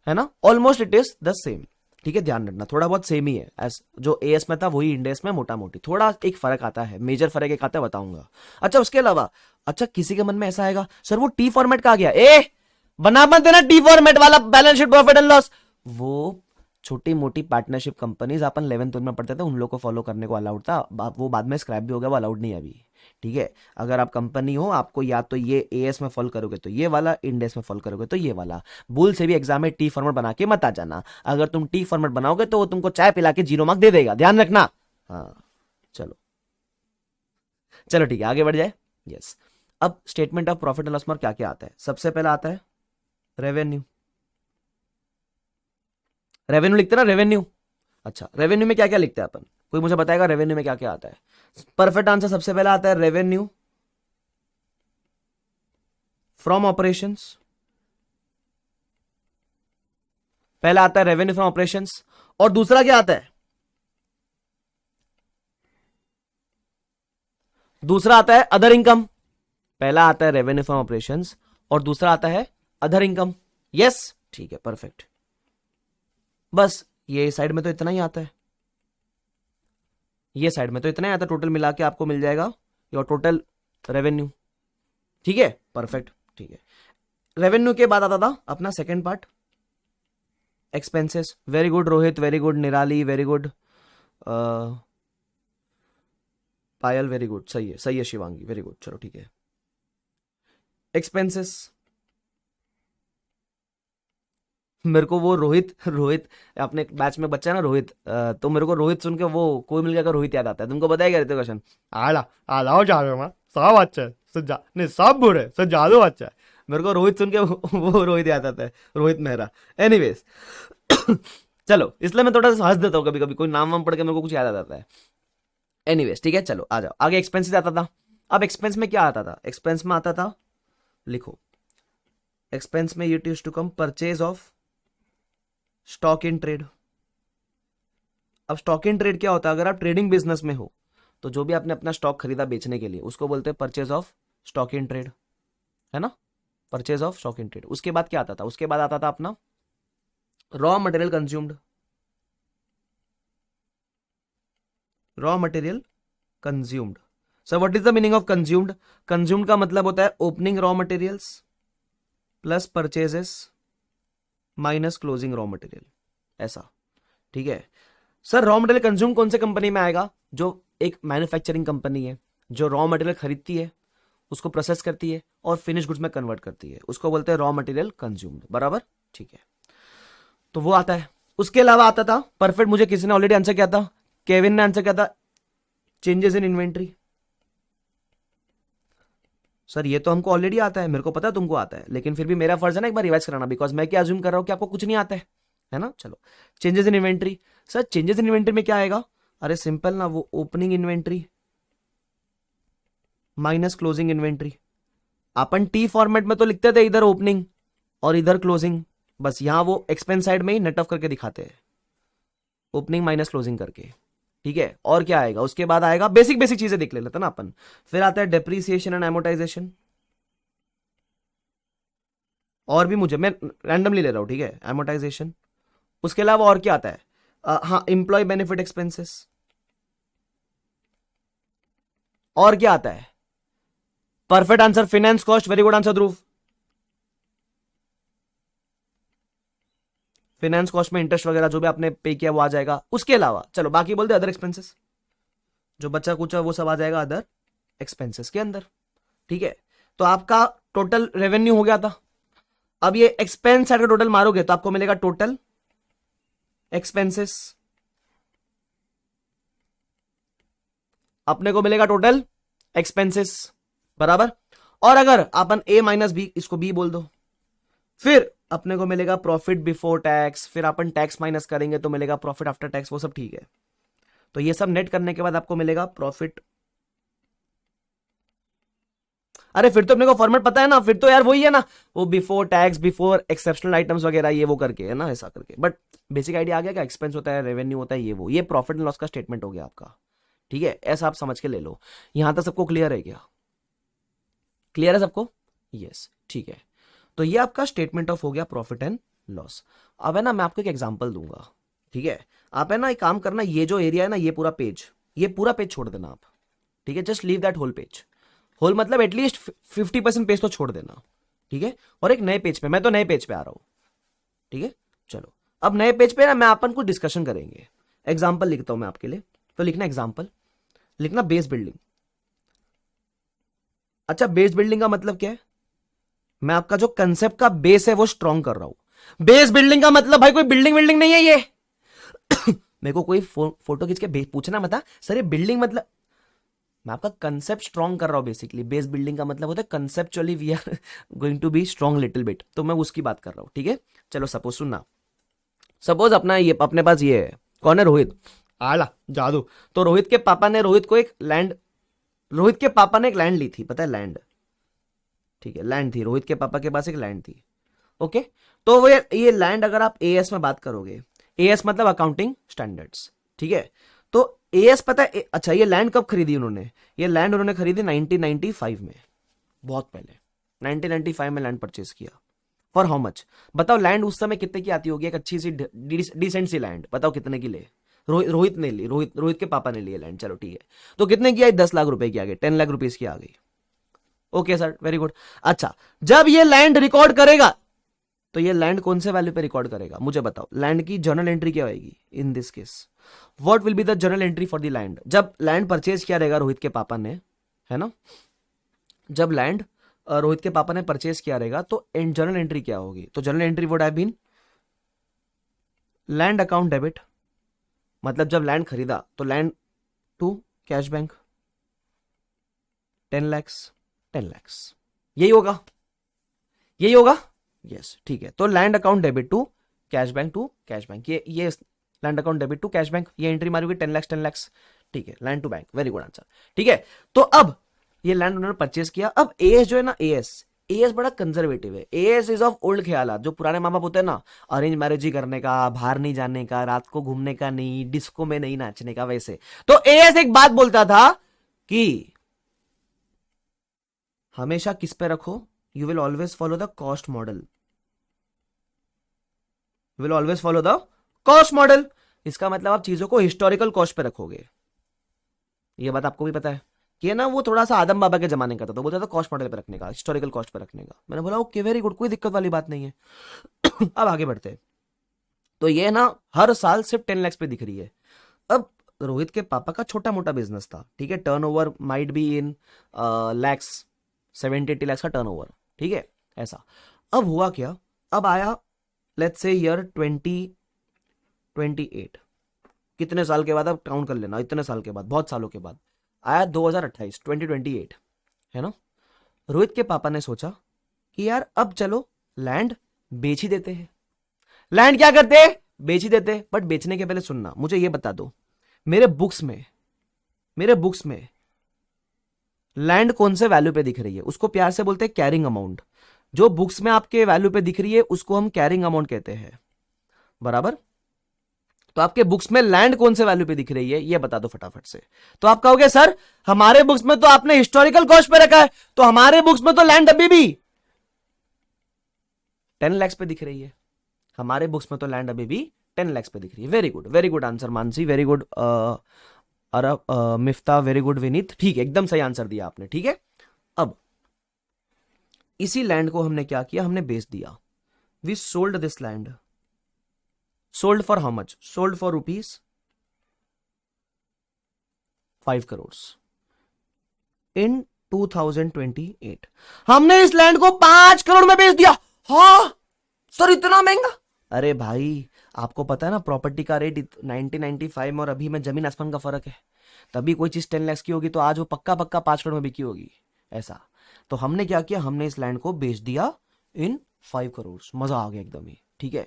है ना, almost it is the same, ठीक है, ध्यान रखना थोड़ा बहुत सेम ही है, एज जो एएस में था वही इंडेस में मोटा मोटी, थोड़ा एक फर्क आता है, मेजर फर्क एक आता है, बताऊंगा। अच्छा उसके अलावा, अच्छा किसी के मन में ऐसा आएगा सर वो टी फॉर्मेट का आ गया, ए बना मत देना टी फॉर्मेट वाला balance sheet profit and loss, वो छोटी मोटी पार्टनरशिप कंपनीज अपन 11th में पढ़ते थे, उन लोग को फॉलो करने को अलाउड था, वो बाद में स्क्रैप भी हो गया, वो अलाउड नहीं है अभी, ठीक है। अगर आप कंपनी हो, आपको या तो ये एएस में फॉलो करोगे तो ये वाला, इंडेस में फॉलो करोगे तो ये वाला। भूल से भी एग्जाम में टी फॉर्मेट बना के मत आ जाना, अगर तुम टी फॉर्मेट बनाओगे तो वो तुमको चाय पिला के 0 मार्क दे देगा, ध्यान रखना। हाँ चलो चलो ठीक है, आगे बढ़ जाए। यस, अब statement of profit and loss में क्या क्या आता है, सबसे पहला आता है रेवेन्यू। रेवेन्यू लिखते ना, रेवेन्यू। अच्छा रेवेन्यू में क्या क्या लिखते हैं अपन, कोई मुझे बताएगा रेवेन्यू में क्या क्या आता है? परफेक्ट आंसर सबसे पहला आता है रेवेन्यू फ्रॉम ऑपरेशंस, पहला आता है रेवेन्यू फ्रॉम ऑपरेशंस, और दूसरा क्या आता है? दूसरा आता है अदर इनकम। पहला आता है रेवेन्यू फ्रॉम ऑपरेशंस और दूसरा आता है अदर इनकम। यस ठीक है, परफेक्ट। बस ये साइड में तो इतना ही आता है, ये साइड में तो इतना ही आता है, टोटल मिला के आपको मिल जाएगा योर टोटल रेवेन्यू, ठीक है, परफेक्ट, ठीक है। रेवेन्यू के बाद आता था अपना second part, expenses. Very good Rohit, very good निराली, वेरी गुड पायल, वेरी गुड, सही है शिवांगी, वेरी गुड। चलो ठीक है, एक्सपेंसेस मेरे को वो रोहित रोहित अपने बैच में बच्चा है ना रोहित, तो मेरे को रोहित सुन के वो कोई मिल गया रोहित याद आता है। तुमको बताया क्या रहते क्वेश्चन? आला आलाओ जा रहे हो सब अच्छा है सजा नहीं सब बुरे सब जादू अच्छा है। मेरे को रोहित सुन के वो रोहित याद आता है, रोहित मेहरा। एनीवेज चलो, इसलिए मैं थोड़ा सा हंस देता हूँ कभी कभी, कोई नाम वाम पढ़ के मेरे को कुछ याद आ जाता है। एनीवेज ठीक है, चलो आ जाओ आगे। एक्सपेंसेस आता था। अब एक्सपेंस में क्या आता था? एक्सपेंस में आता था, लिखो, एक्सपेंस में it used to come purchase of stock in trade. अब स्टॉक इन ट्रेड क्या होता है? अगर आप ट्रेडिंग बिजनेस में हो तो जो भी आपने अपना स्टॉक खरीदा बेचने के लिए उसको बोलते हैं purchase of stock in trade, है ना? Purchase of stock in trade. उसके बाद क्या आता था? उसके बाद आता था अपना raw material consumed. Raw material consumed. Sir what is the meaning of consumed? Consumed का मतलब होता है opening raw materials plus purchases minus closing raw material, ऐसा। ठीक है सर, रॉ मटेरियल कंज्यूम कौन से कंपनी में आएगा? जो एक मैन्युफैक्चरिंग कंपनी है, जो रॉ मटेरियल खरीदती है, उसको प्रोसेस करती है और फिनिश गुड्स में कन्वर्ट करती है, उसको बोलते हैं रॉ मटेरियल कंज्यूम्ड, बराबर? ठीक है, तो वो आता है। उसके अलावा आता था परफेक्ट, मुझे किसी ने ऑलरेडी आंसर किया था, केविन ने आंसर किया था, चेंजेस इन इन्वेंट्री। सर ये तो हमको ऑलरेडी आता है, मेरे को पता है तुमको आता है, लेकिन फिर भी मेरा फर्ज है ना एक बार रिवाइज कराना, बिकॉज मैं क्या अज्यूम कर रहा हूं कि आपको कुछ नहीं आता है ना? चलो, changes in inventory. Sir changes in inventory में क्या आएगा? अरे सिंपल ना, वो opening inventory minus closing inventory. अपन टी फॉर्मेट में तो लिखते थे इधर ओपनिंग और इधर क्लोजिंग, बस यहां वो एक्सपेंस साइड में ही नेट ऑफ करके दिखाते हैं, ओपनिंग माइनस क्लोजिंग करके। ठीक है, और क्या आएगा? उसके बाद आएगा बेसिक बेसिक चीजें देख लेते ना अपन। फिर आता है डेप्रीसिएशन एंड एमोटाइजेशन, और भी मुझे, मैं रैंडमली ले रहा हूं, ठीक है, एमोटाइजेशन। उसके अलावा और क्या आता है? हाँ, इंप्लॉय बेनिफिट एक्सपेंसेस। और क्या आता है? Perfect answer, finance cost. Very good answer Dhruv. Finance cost में इंटरेस्ट वगैरह जो भी आपने पे किया वो आ जाएगा। उसके अलावा चलो बाकी बोलते अदर एक्सपेंसेस, जो बच्चा कुछ है वो सब आ जाएगा अदर एक्सपेंसेस के अंदर। ठीक है, तो आपका टोटल रेवेन्यू हो गया था। अब ये एक्सपेंस साइड का टोटल मारोगे तो आपको मिलेगा टोटल एक्सपेंसेस, अपने को मिलेगा टोटल एक्सपेंसेस, बराबर। और अगर अपन ए माइनस बी, इसको बी बोल दो, फिर अपने को मिलेगा प्रॉफिट बिफोर टैक्स, फिर अपन टैक्स माइनस करेंगे तो मिलेगा प्रॉफिट आफ्टर टैक्स, वो सब ठीक है। तो ये सब नेट करने के बाद आपको मिलेगा प्रॉफिट। अरे फिर तो अपने को फॉर्मेट पता है ना, फिर तो यार वही है ना, वो before tax, before exceptional items वगैरह, ये वो करके है ना, ऐसा करके। बट बेसिक आइडिया आ गया क्या? एक्सपेंस होता है, रेवेन्यू होता है, ये वो, ये प्रॉफिट एंड लॉस का स्टेटमेंट हो गया आपका। ठीक है, ऐसा आप समझ के ले लो। यहां तक सबको क्लियर है क्या? क्लियर है सबको? यस, ठीक है। तो ये आपका स्टेटमेंट ऑफ हो गया प्रॉफिट एंड लॉस। अब है ना मैं आपको एक एग्जांपल दूंगा, ठीक है? आप है ना एक काम करना, ये जो एरिया है ना, ये पूरा पेज छोड़ देना आप। ठीक है, just leave that whole page. Whole मतलब एटलीस्ट 50% पेज तो छोड़ देना, ठीक है? और एक नए पेज पे, मैं तो नए पेज पे आ रहा हूं, ठीक है? चलो, अब नए पेज पे ना मैं अपन को डिस्कशन करेंगे। एग्जाम्पल लिखता हूं मैं आपके लिए, तो लिखना एग्जाम्पल, लिखना बेस बिल्डिंग। अच्छा, बेस बिल्डिंग का मतलब क्या है? मैं आपका जो कंसेप्ट का बेस है वो स्ट्रॉन्ग कर रहा हूं। बेस बिल्डिंग का मतलब भाई कोई बिल्डिंग बिल्डिंग नहीं है ये। मेरे को कोई फोटो खींच के पूछना मत सर ये बिल्डिंग मतलब, मैं आपका कंसेप्ट स्ट्रॉन्ग कर रहा हूं बेसिकली। बेस बिल्डिंग का मतलब होता है conceptually we are going to be strong little bit, तो मैं उसकी बात कर रहा हूं, ठीक है? चलो सपोज सुनना, सपोज अपना ये अपने पास ये है, कौन है? रोहित। आला जादू। तो रोहित के पापा ने एक लैंड ली थी, पता है? लैंड, ठीक है, लैंड थी, रोहित के पापा के पास एक लैंड थी। ओके, तो वो ये लैंड अगर आप एएस में बात करोगे, एएस मतलब अकाउंटिंग स्टैंडर्ड्स, ठीक है? तो एएस पता है, अच्छा ये लैंड कब खरीदी उन्होंने? ये लैंड उन्होंने खरीदी 1995 में, बहुत पहले 1995 में लैंड परचेज किया। फॉर हाउ मच बताओ? लैंड उस समय कितने की आती होगी? एक अच्छी सी डिसेंट सी लैंड, बताओ कितने की ले? रोहित ने ली, रोहित के पापा ने लिए लैंड, चलो ठीक है। तो कितने की आई? 10 लाख रुपए की आ गई, 10 लाख रुपीज की आ गई। Okay sir, very good. अच्छा, जब ये लैंड रिकॉर्ड करेगा तो ये लैंड कौन से वैल्यू पे रिकॉर्ड करेगा? मुझे बताओ, लैंड की जर्नल एंट्री क्या होगी in this case? What will be the journal entry for the land? जब लैंड परचेज किया रहेगा रोहित के पापा ने, है ना, जब लैंड रोहित के पापा ने परचेज किया रहेगा तो जर्नल एंट्री क्या होगी? तो journal entry would have been land account debit, मतलब जब लैंड खरीदा तो land to cash bank 10 lakhs 10 lakhs, यही होगा, यही होगा। यस ठीक है, तो land account debit to cash bank, ये land account debit to cash bank, ये एंट्री मारी होगी 10 lakhs। ठीक है, land to bank, very good answer. ठीक है, तो अब ये लैंड उन्होंने परचेस किया। अब एएस जो है ना, एएस बड़ा कंजर्वेटिव है। एएस इज ऑफ ओल्ड ख्याल, जो पुराने माँ बाप होते हैं ना, अरेंज मैरिज ही करने का, बाहर नहीं जाने का, रात को घूमने का नहीं, डिस्को में नहीं नाचने का, वैसे। तो एएस एक बात बोलता था कि हमेशा किस पे रखो, you will always follow the cost model, you will always follow the cost model. इसका मतलब आप चीजों को हिस्टोरिकल कॉस्ट पे रखोगे। ये बात आपको भी पता है कि ना, वो थोड़ा सा आदम बाबा के जमाने का था, तो बोलता था कॉस्ट मॉडल पे रखने का, हिस्टोरिकल कॉस्ट पे रखने का। मैंने बोला ओके वेरी गुड, कोई दिक्कत वाली बात नहीं है। अब आगे बढ़ते हैं। तो ये ना हर साल सिर्फ 10 lakhs पे दिख रही है। अब रोहित के पापा का छोटा मोटा बिजनेस था, ठीक है, turnover might be in lakhs, 70-80 lakhs का टर्नओवर, ठीक है, ऐसा। अब हुआ क्या, अब आया लेट्स से ईयर 2028, कितने साल के बाद, अब काउंट कर लेना, इतने साल के बाद, बहुत सालों के बाद आया 2028, 2028 है ना। रोहित के पापा ने सोचा कि यार अब चलो लैंड बेच ही देते हैं। लैंड क्या करते हैं, बेच ही देते हैं। बट बेचने के पहले सुनना, मुझे ये बता दो, मेरे बुक्स में लैंड कौन से वैल्यू पे दिख रही है, उसको प्यार से बोलते हैं कैरिंग अमाउंट। जो बुक्स में आपके वैल्यू पे दिख रही है उसको हम कैरिंग अमाउंट कहते हैं, बराबर। तो आपके बुक्स में लैंड कौन से वैल्यू पे दिख रही है ये बता दो फटाफट से। तो आप कहोगे सर हमारे बुक्स में तो आपने हिस्टोरिकल कॉस्ट पे रखा है, तो हमारे बुक्स में तो लैंड अभी भी 10 lakhs पे दिख रही है। हमारे बुक्स में तो लैंड अभी भी 10 lakhs पे दिख रही है। Very good answer Mansi, very good Miftah, very good Vineet. ठीक है, एकदम सही आंसर दिया आपने। ठीक है, अब इसी लैंड को हमने क्या किया, हमने बेच दिया। We sold this land. Sold for how much, sold for ₹5 crores in 2028। हमने इस लैंड को 5 करोड़ में बेच दिया। हाँ सर इतना महंगा? अरे भाई आपको पता है ना प्रॉपर्टी का रेट 1995 में और अभी में जमीन आसमान का फर्क है। तभी कोई चीज 10 lakhs की होगी तो आज वो पक्का 5 करोड़ में बिकी होगी, ऐसा। तो हमने क्या किया, हमने इस लैंड को बेच दिया इन 5 करोड़। मजा आ गया एकदम ही। ठीक है,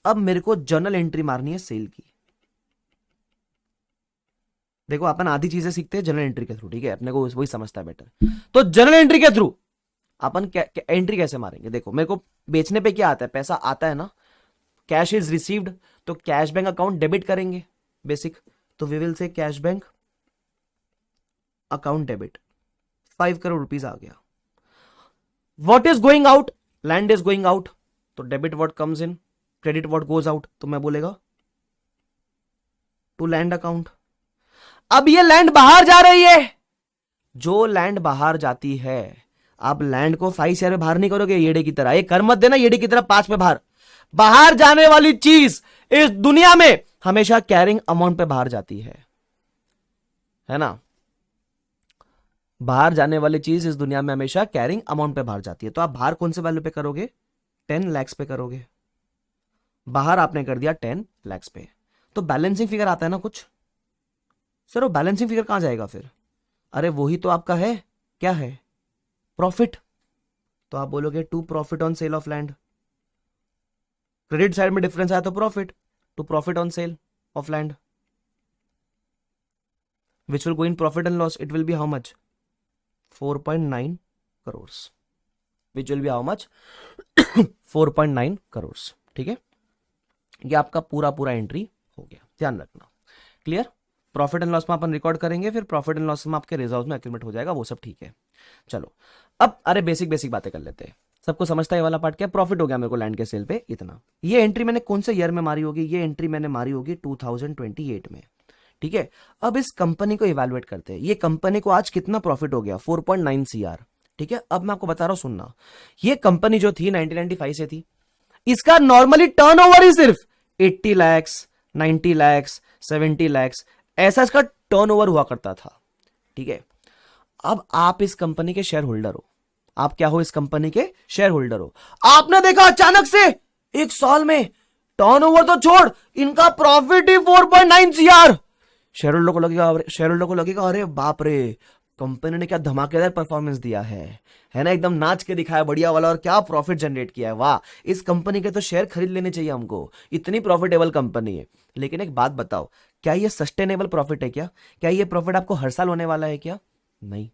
अब मेरे को जर्नल एंट्री मारनी है सेल की। देखो अपन आधी चीजें सीखते हैं जर्नल एंट्री के थ्रू, ठीक है, अपने को वही समझता है बेटर। तो जर्नल एंट्री के थ्रू अपन एंट्री कैसे मारेंगे। देखो मेरे को बेचने पे क्या आता है, पैसा आता है ना, कैश इज रिसीव्ड, तो कैश बैंक अकाउंट डेबिट करेंगे बेसिक। तो we will say cash bank account debit, 5 crore rupees आ गया। What is going out, land is going out, तो debit what comes in, credit what goes out, तो मैं बोलेगा to land account. अब ये लैंड बाहर जा रही है, जो लैंड बाहर जाती है, आप लैंड को 5 शेयर में बाहर नहीं करोगे येड़े की तरह, ये कर मत देना येड़े की तरह 5 में बाहर। बाहर जाने वाली चीज इस दुनिया में हमेशा कैरिंग अमाउंट पे बाहर जाती है ना। बाहर जाने वाली चीज इस दुनिया में हमेशा कैरिंग अमाउंट पे बाहर जाती है। तो आप बाहर कौन से वैल्यू पे करोगे, 10 lakhs पे करोगे। बाहर आपने कर दिया 10 lakhs पे, तो बैलेंसिंग फिगर आता है ना कुछ। सर वो बैलेंसिंग फिगर कहां जाएगा फिर, अरे वही तो आपका है, क्या है, प्रॉफिट। तो आप बोलोगे to profit on sale of land. Credit side में डिफरेंस आया तो profit, to profit on sale of land, which will go in profit and loss. It will be how much, 4.9 crores, which will be how much, 4.9 crores। ठीक है, ये आपका पूरा entry हो गया, ध्यान रखना। क्लियर, प्रॉफिट एंड लॉस में अपन रिकॉर्ड करेंगे, फिर प्रॉफिट एंड लॉस में आपके रिजर्व में एक्यूमुलेट हो जाएगा, वो सब ठीक है। चलो अब अरे बेसिक बातें कर लेते हैं। सबको समझता है ये वाला पार्ट क्या, प्रॉफिट हो गया मेरे को लैंड के सेल पे इतना। ये एंट्री मैंने कौन से ईयर में मारी होगी, ये एंट्री मैंने मारी होगी 2028 में। ठीक है, अब इस कंपनी को इवैल्यूएट करते हैं। ये कंपनी को आज कितना प्रॉफिट हो गया, 4.9 CR। ठीक है, अब मैं आपको बता रहा हूं सुनना, ये कंपनी जो थी 1995 से थी, इसका नॉर्मली टर्नओवर ही सिर्फ 80 lakhs, 90 lakhs, 70 lakhs ऐसा इसका टर्नओवर हुआ करता था। ठीक है, अब आप इस कंपनी के शेयर होल्डर हो, आप क्या हो, इस कंपनी के शेयर होल्डर हो। आपने देखा अचानक से एक साल में टर्नओवर तो छोड़, इनका प्रॉफिट ही 4.9 सीआर। शेयर होल्डर को लगेगा अरे बाप रे, कंपनी ने क्या धमाकेदार परफॉर्मेंस दिया है ना, एकदम नाच के दिखाया बढ़िया वाला, और क्या प्रॉफिट जनरेट किया है, वाह, इस कंपनी के तो शेयर खरीद लेने चाहिए हमको, इतनी प्रॉफिटेबल कंपनी है। लेकिन एक बात बताओ, क्या ये सस्टेनेबल प्रॉफिट है क्या ये प्रॉफिट आपको हर साल होने वाला है क्या? नहीं।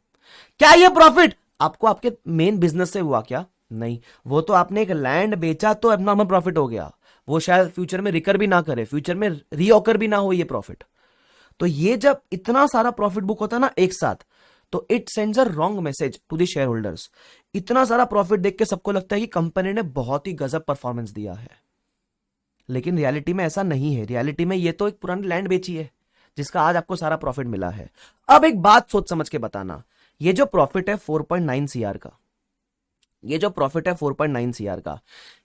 क्या ये प्रॉफिट आपको आपके मेन बिजनेस से हुआ क्या? नहीं। वो तो आपने एक लैंड बेचा तो एबनॉर्मल प्रॉफिट हो गया, वो शायद फ्यूचर में रिकर भी ना करे, फ्यूचर में रीऑकर भी ना हो ये प्रॉफिट। तो ये जब इतना सारा प्रॉफिट बुक होता है ना एक साथ, तो it sends a wrong message to the shareholders. इतना सारा प्रॉफिट देख के सबको लगता है कि कंपनी ने बहुत ही गजब परफॉर्मेंस दिया है, लेकिन रियलिटी में ऐसा नहीं है। रियलिटी में ये तो एक पुरानी लैंड बेची है जिसका आज आपको सारा प्रॉफिट मिला है। अब एक बात सोच समझ के बताना, ये जो प्रॉफिट है 4.9 सीआर का, ये जो प्रॉफिट है 4.9 सीआर का,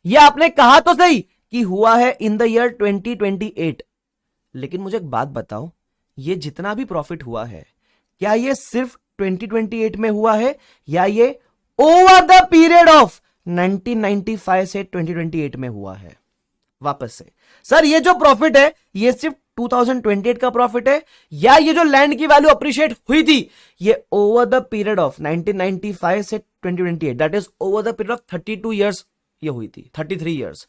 ये आपने कहा तो सही कि हुआ है इन द ईयर 2028, लेकिन मुझे एक बात बताओ, ये जितना भी प्रॉफिट हुआ है क्या ये सिर्फ 2028 में हुआ है, या ये ओवर द पीरियड ऑफ 1995 से 2028 में हुआ है? वापस से सर, ये जो प्रॉफिट है ये सिर्फ 2028 का प्रॉफिट है, या ये जो लैंड की वैल्यू अप्रिशिएट हुई थी ये ओवर द पीरियड ऑफ 1995 से 2028, that is over the period of 32 years ये हुई थी, 33 इयर्स।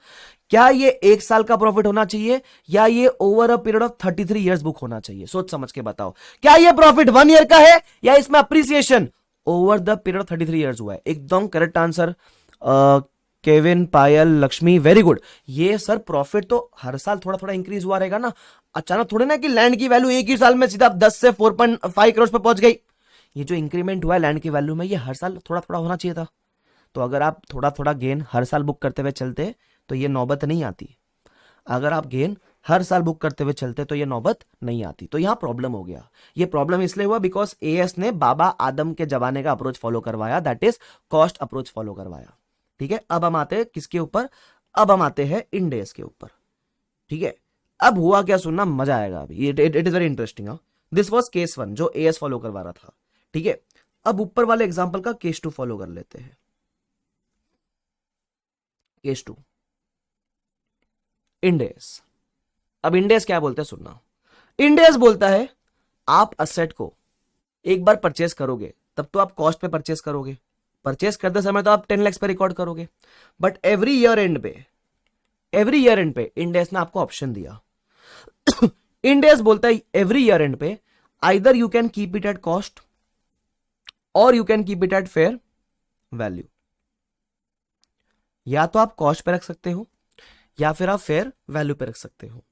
क्या ये एक साल का प्रॉफिट होना चाहिए, या ये over a period of 33 years book होना चाहिए? सोच समझ के बताओ, क्या ये प्रॉफिट 1 ईयर का है, या इसमें appreciation over the period of 33 years हुआ है? एकदम करेक्ट आंसर केविन, पायल, लक्ष्मी, वेरी गुड। ये सर प्रॉफिट तो हर साल थोड़ा थोड़ा इंक्रीज हुआ रहेगा ना, अचानक थोड़े ना कि लैंड की वैल्यू एक ही साल में सीधा 10 से 4.5 करोड़ पे पहुंच गई। ये जो इंक्रीमेंट हुआ है लैंड की वैल्यू में, ये हर साल थोड़ा थोड़ा होना चाहिए था। तो अगर आप थोड़ा थोड़ा गेन हर साल बुक करते हुए चलते तो ये नौबत नहीं आती, अगर आप गेन हर साल बुक करते हुए चलते तो ये नौबत नहीं आती। तो यहां प्रॉब्लम हो गया। ये प्रॉब्लम इसलिए हुआ बिकॉज एएस ने बाबा आदम के जमाने का अप्रोच फॉलो करवाया, that is cost approach follow करवाया। ठीक है, अब हम आते हैं किसके ऊपर, अब हम आते हैं इंड एएस के ऊपर। ठीक है, अब हुआ क्या सुनना मजा आएगा अभी, it is very interesting. This was case 1 जो एएस फॉलो करवा रहा था। ठीक है, अब ऊपर वाले एग्जाम्पल का केस 2 फॉलो कर लेते हैं। Case 2 Ind AS. अब इंड एएस क्या बोलते हैं सुनना, इंड एएस बोलता है आप असेट को एक बार परचेस करोगे तब तो आप कॉस्ट पे परचेस करोगे, परचेस करते समय तो आप 10 लाख पे रिकॉर्ड करोगे, बट एवरी ईयर एंड पे इंड एएस ने आपको ऑप्शन दिया। इंड एएस बोलता है एवरी ईयर एंड पे either you can keep it at cost और you can keep it at fair value. या तो आप कॉस्ट पे रख सकते हो या फिर आप फेयर वैल्यू पे रख सकते हो।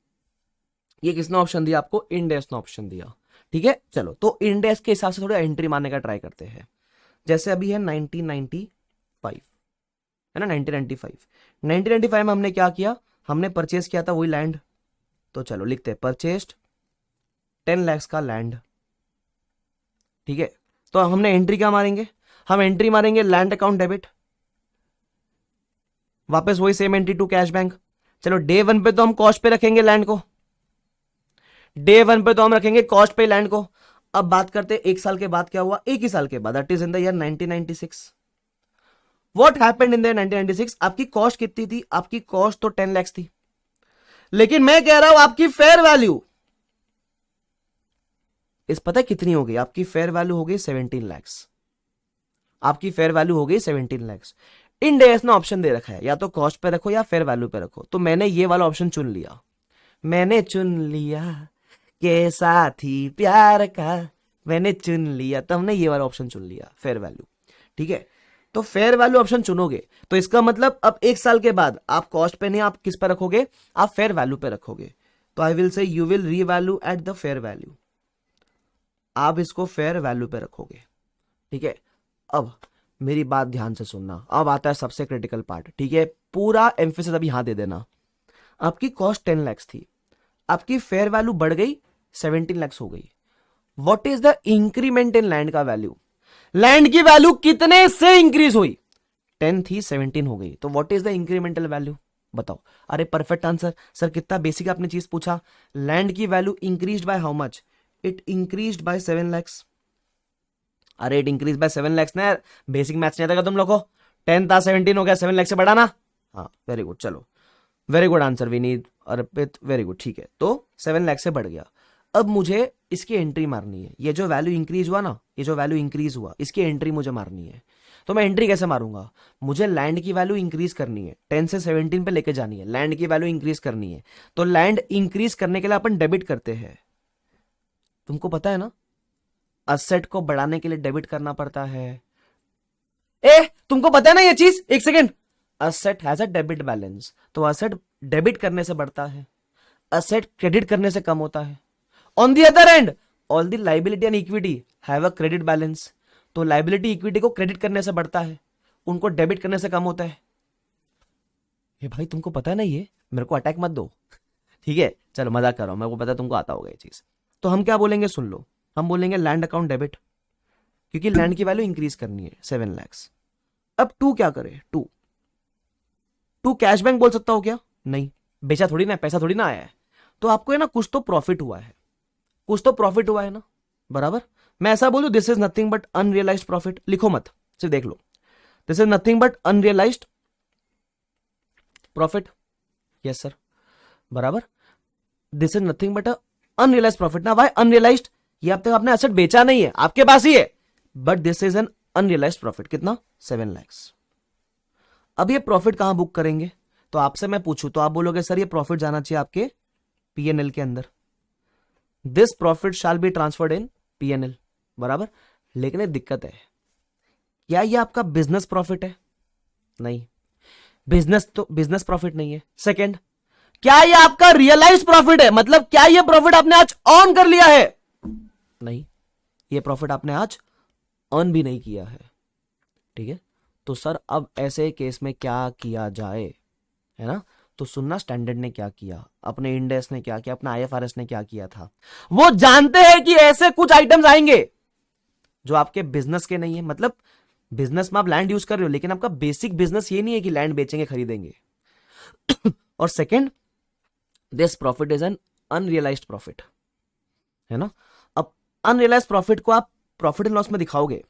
ये किसने ऑप्शन दिया आपको? इंड एएस ने ऑप्शन दिया। ठीक है, चलो तो इंड एएस के हिसाब से थोड़ा एंट्री मारने का ट्राई करते हैं। जैसे अभी है 1995 है ना, 1995 में हमने क्या किया, हमने परचेस किया था वही लैंड। तो चलो लिखते हैं परचेस्ड 10 लाख का लैंड। ठीक है, तो हमने एंट्री क्या मारेंगे, हम एंट्री मारेंगे लैंड अकाउंट डेबिट, वापस वही same entry to cash bank. चलो डे 1 पे तो हम कॉस्ट पे रखेंगे लैंड को, डे 1 पे तो हम रखेंगे कॉस्ट पे लैंड को। अब बात करते हैं एक साल के बाद क्या हुआ, एक ही साल के बाद, that is in the year 1996। What happened in the 1996? आपकी कॉस्ट कितनी थी? आपकी कॉस्ट तो 10 लाख थी, लेकिन मैं कह रहा हूं आपकी फेयर वैल्यू इस पता है कितनी हो गई? आपकी फेयर वैल्यू हो गई 17 लाख। आपकी फेयर वैल्यू हो गई 17 लाख। इंड एएस ने ऑप्शन दे रखा है या तो कॉस्ट पे रखो या फेयर वैल्यू पे रखो, तो मैंने ये वाला ऑप्शन चुन लिया। मैंने चुन लिया के साथी प्यार का, मैंने चुन लिया, तो हमने ये वाला ऑप्शन चुन लिया फेयर वैल्यू। ठीक है, तो फेयर वैल्यू ऑप्शन चुनोगे तो इसका मतलब अब एक साल के बाद आप कॉस्ट पे नहीं, आप किस पे रखोगे, आप फेयर वैल्यू पे रखोगे। तो I will say you will revalue at the fair value, आप इसको फेयर वैल्यू पे रखोगे। ठीक है, अब मेरी बात ध्यान से सुनना, अब आता है सबसे क्रिटिकल पार्ट। ठीक है, पूरा एम्फेसिस अभी यहां दे देना। आपकी कॉस्ट 10 लाख थी, आपकी फेयर वैल्यू बढ़ गई 17 लाख हो गई। What is the increment in land का वैल्यू? लैंड की वैल्यू कितने से इंक्रीज हुई? 10 थी 17 हो गई, तो what is the incremental value बताओ? अरे परफेक्ट आंसर सर, कितना बेसिक आपने चीज पूछा। लैंड की value increase by how much? It increase by 7 lakh. अरे इट इंक्रीज बाय 7 लाख ना, बेसिक मैथ्स नहीं आता तुम लोग को? 10 था 17 हो गया, 7 लाख से बढ़ाना। हाँ वेरी गुड, चलो वेरी गुड आंसर विनीत, अर्पित, वेरी गुड, ठीक है। तो 7 लाख से बढ़ गया। अब मुझे इसकी एंट्री मारनी है। ये जो वैल्यू इंक्रीज हुआ ना, ये जो वैल्यू इंक्रीज हुआ, इसकी एंट्री मुझे मारनी है। तो मैं एंट्री कैसे मारूंगा? मुझे लैंड की वैल्यू इंक्रीज करनी है, 10 से 17 पे लेके जानी है, लैंड की वैल्यू इंक्रीज करनी है। तो लैंड इंक्रीज करने के लिए अपन डेबिट करते हैं, तुमको पता है ना, असेट को बढ़ाने के लिए डेबिट करना पड़ता है। तुमको पता है ना ये चीज? एक second, asset has a debit balance, तो असेट डेबिट करने से बढ़ता है, असेट क्रेडिट करने से कम होता है। On the other and, all the liability and equity have a credit balance, तो लाइबिलिटी इक्विटी को क्रेडिट करने से बढ़ता है, उनको डेबिट करने से कम होता है। ये भाई तुमको पता है ना, ये मेरे को अटैक मत दो, ठीक है? चलो मजाक कर रहा हूं, मेरे को पता है तुमको आता होगा ये चीज। तो हम क्या बोलेंगे, सुन लो, हम बोलेंगे लैंड अकाउंट डेबिट, क्योंकि लैंड की वैल्यू इंक्रीज करनी है 7 लाख। अब टू क्या करे? टू कैश बैंक बोल सकता हो क्या? नहीं, बेचा थोड़ी ना, पैसा थोड़ी ना आया है। तो आपको है ना कुछ तो प्रॉफिट हुआ है, कुछ तो प्रॉफिट हुआ है ना, बराबर। मैं ऐसा बोलूं, this is nothing but unrealised profit, लिखो मत, सिर्फ देख लो, this is nothing but unrealised profit. Yes sir, बराबर, this is nothing but unrealised profit ना। Why unrealised? ये अब तक आपने एसेट बेचा नहीं है, आपके पास ही है, but this is an unrealised profit. कितना? 7 लाख। अब ये प्रॉफिट कहां बुक करेंगे? तो आपसे मैं पूछूं तो आप बोलोगे सर ये प्रॉफिट जाना चाहिए आपके पीएनएल के अंदर, this profit shall be transferred in PNL, बराबर। लेकिन एक दिक्कत है, क्या ये आपका बिजनेस प्रॉफिट है? नहीं, बिजनेस प्रॉफिट नहीं है। सेकंड, क्या ये आपका रियलाइज प्रॉफिट है? मतलब क्या ये प्रॉफिट आपने आज ऑन कर लिया है? नहीं, ये प्रॉफिट आपने आज अर्न भी नहीं किया है, ठीक है। तो सर अब ऐसे केस में क्या किया जाए, है ना? तो सुनना, स्टैंडर्ड ने क्या किया, अपने इंडेस ने क्या किया, अपना आईएफआरएस ने क्या किया था। वो जानते हैं कि ऐसे कुछ आइटम्स आएंगे जो आपके बिजनेस के नहीं है। मतलब बिजनेस में आप लैंड यूज कर रहे हो, लेकिन आपका बेसिक बिजनेस ये नहीं है कि लैंड बेचेंगे खरीदेंगे। और second, this profit is an unrealised profit, है ना। अब अनरियलाइज प्रॉफिट को आप प्रॉफिट एंड लॉस में दिखाओगे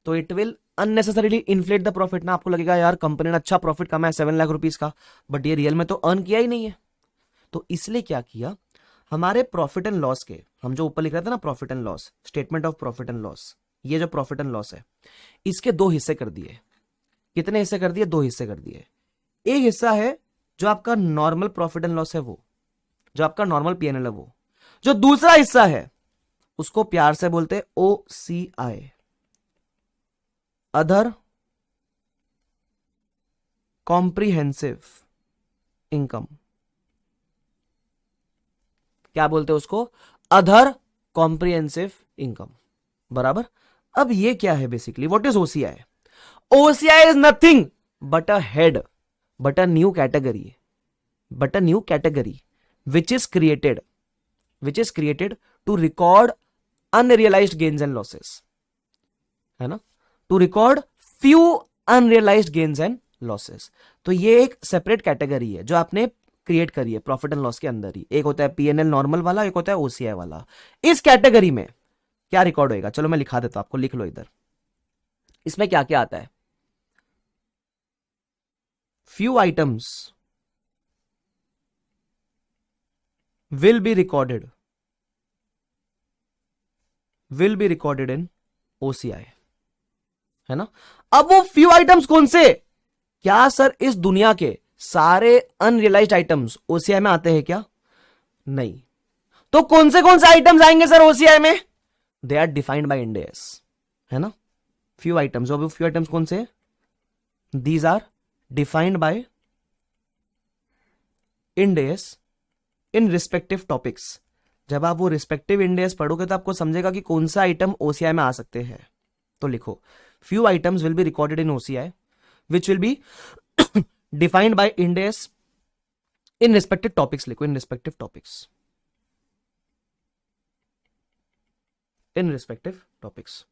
तो it will unnecessarily inflate the profit ना। आपको लगेगा यार कंपनी ने अच्छा प्रॉफिट कमाया 7 लाख रुपीस का, बट ये रियल में तो अर्न किया ही नहीं है। तो इसलिए क्या किया, हमारे प्रॉफिट एंड लॉस के, हम जो ऊपर लिख रहे थे ना profit and loss, statement of profit and loss, ये जो प्रॉफिट एंड लॉस है इसके 2 हिस्से कर दिए। कितने हिस्से कर दिए? 2 हिस्से कर दिए। एक हिस्सा है जो आपका नॉर्मल प्रॉफिट एंड लॉस है, वो जो आपका नॉर्मल पीएनएल है वो। जो दूसरा हिस्सा है उसको प्यार से बोलते हैं OCI, अदर कॉम्प्रिहेंसिव इनकम। क्या बोलते हैं उसको? अदर कॉम्प्रिहेंसिव इनकम, बराबर। अब ये क्या है basically, what is OCI? OCI is nothing but a head, but a new category, which is created to record unrealized gains and losses, है ना, to record few unrealized gains and losses। तो ये एक सेपरेट कैटेगरी है जो आपने create करी है प्रॉफिट एंड लॉस के अंदर ही। एक होता है पीएनएल नॉर्मल वाला, एक होता है OCI वाला। इस कैटेगरी में क्या रिकॉर्ड होएगा, चलो मैं लिखा देता हूं आपको, लिख लो इधर। इसमें क्या क्या आता है? few items will be recorded in OCI, है ना। अब वो फ्यू आइटम्स कौन से? क्या सर इस दुनिया के सारे अनरियलाइज्ड आइटम्स OCI में आते हैं क्या? नहीं। तो कौन से आइटम्स आएंगे सर OCI में? They are defined by Ind AS, है ना। फ्यू आइटम्स, अब फ्यू आइटम्स कौन से? These are defined by Ind AS in respective topics. जब आप वो रिस्पेक्टिव इंड AS पढ़ोगे तो आपको समझेगा कि कौन सा आइटम OCI में आ सकते हैं। तो लिखो, few items will be recorded in OCI which will be defined by Ind AS in respective topics। लिखो, in respective topics, in respective topics,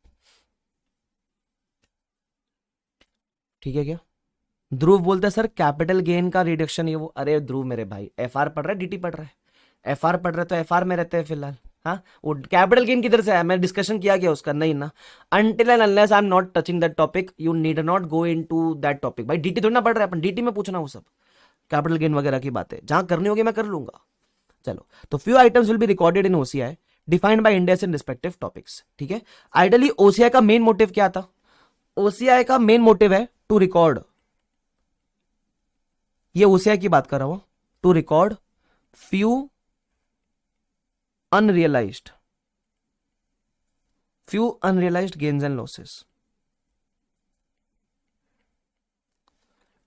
ठीक है क्या? ध्रुव बोलते हैं सर कैपिटल गेन का रिडक्शन ये वो। अरे ध्रुव मेरे भाई, FR पढ़ रहा है DT पढ़ रहा है? FR पढ़ रहे तो FR में रहते हैं फिलहाल। हाँ, वो कैपिटल गेन किधर से आया? मैं डिस्कशन किया गया उसका? नहीं ना। Until and unless I am not touching that topic, you need not go into that topic. भाई DT थोड़ी ना पढ़ रहे हैं अपन, DT में पूछना वो सब। कैपिटल गेन वगैरह की बातें जहां करनी होगी मैं कर लूंगा। चलो, तो few items will be recorded in OCI defined by India in respective topics. ठीक है, आइडियली ओसीआई का मेन मोटिव क्या था? ओसीआई का मेन मोटिव है टू रिकॉर्ड, ये ओसीआई की बात कर रहा हूं, to record few unrealised gains and losses,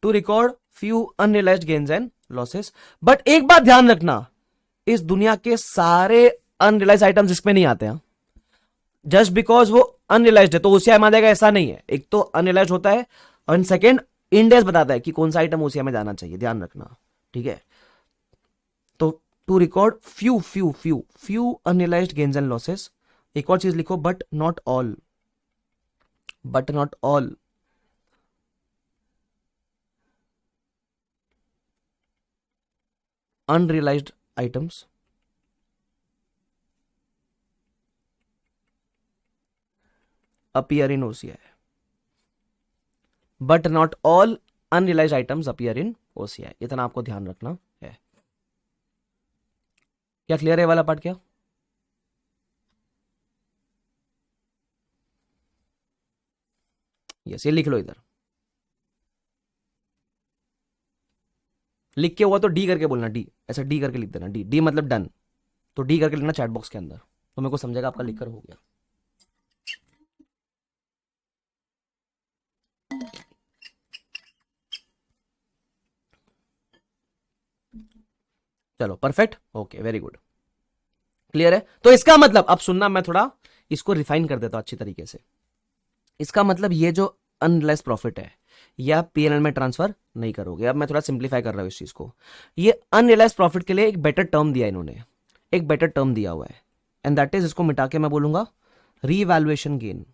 to record few unrealised gains and losses. But एक बात ध्यान रखना, इस दुनिया के सारे अनरियलाइज आइटम्स इसमें नहीं आते हैं। जस्ट बिकॉज वो अनरियलाइज्ड है तो ओसीआई में आ जाएगा, ऐसा नहीं है। एक तो अनरियलाइज होता है और सेकेंड इंडेक्स बताता है कि कौन सा आइटम ओसीआई में जाना चाहिए, ध्यान रखना। ठीक है, तो to record few unrealised gains and losses. एक और चीज लिखो, but not all unrealized items appear in OCI, but not all unrealized items appear in OCI। इतना आपको ध्यान रखना है। क्या क्लियर है वाला पार्ट? क्या यस, ये लिख लो इधर, लिख के हुआ तो डी करके बोलना, डी ऐसा डी करके लिख देना, डी मतलब डन, तो डी करके लिखना चैट बॉक्स के अंदर, तो मेरे को समझेगा आपका लिखकर हो गया। चलो perfect, okay, very good, clear है। तो इसका मतलब अब सुनना, मैं थोड़ा इसको रिफाइन कर देता हूं अच्छी तरीके से। इसका मतलब ये जो अनरियलाइज प्रॉफिट है ये आप पीएनएल में ट्रांसफर नहीं करोगे। अब मैं थोड़ा सिंप्लीफाई कर रहा हूं इस चीज को। ये अनरियलाइज प्रॉफिट के लिए एक बेटर टर्म दिया इन्होंने, एक बेटर टर्म दिया हुआ है, एंड दैट इज, इसको मिटा के मैं बोलूंगा revaluation gain.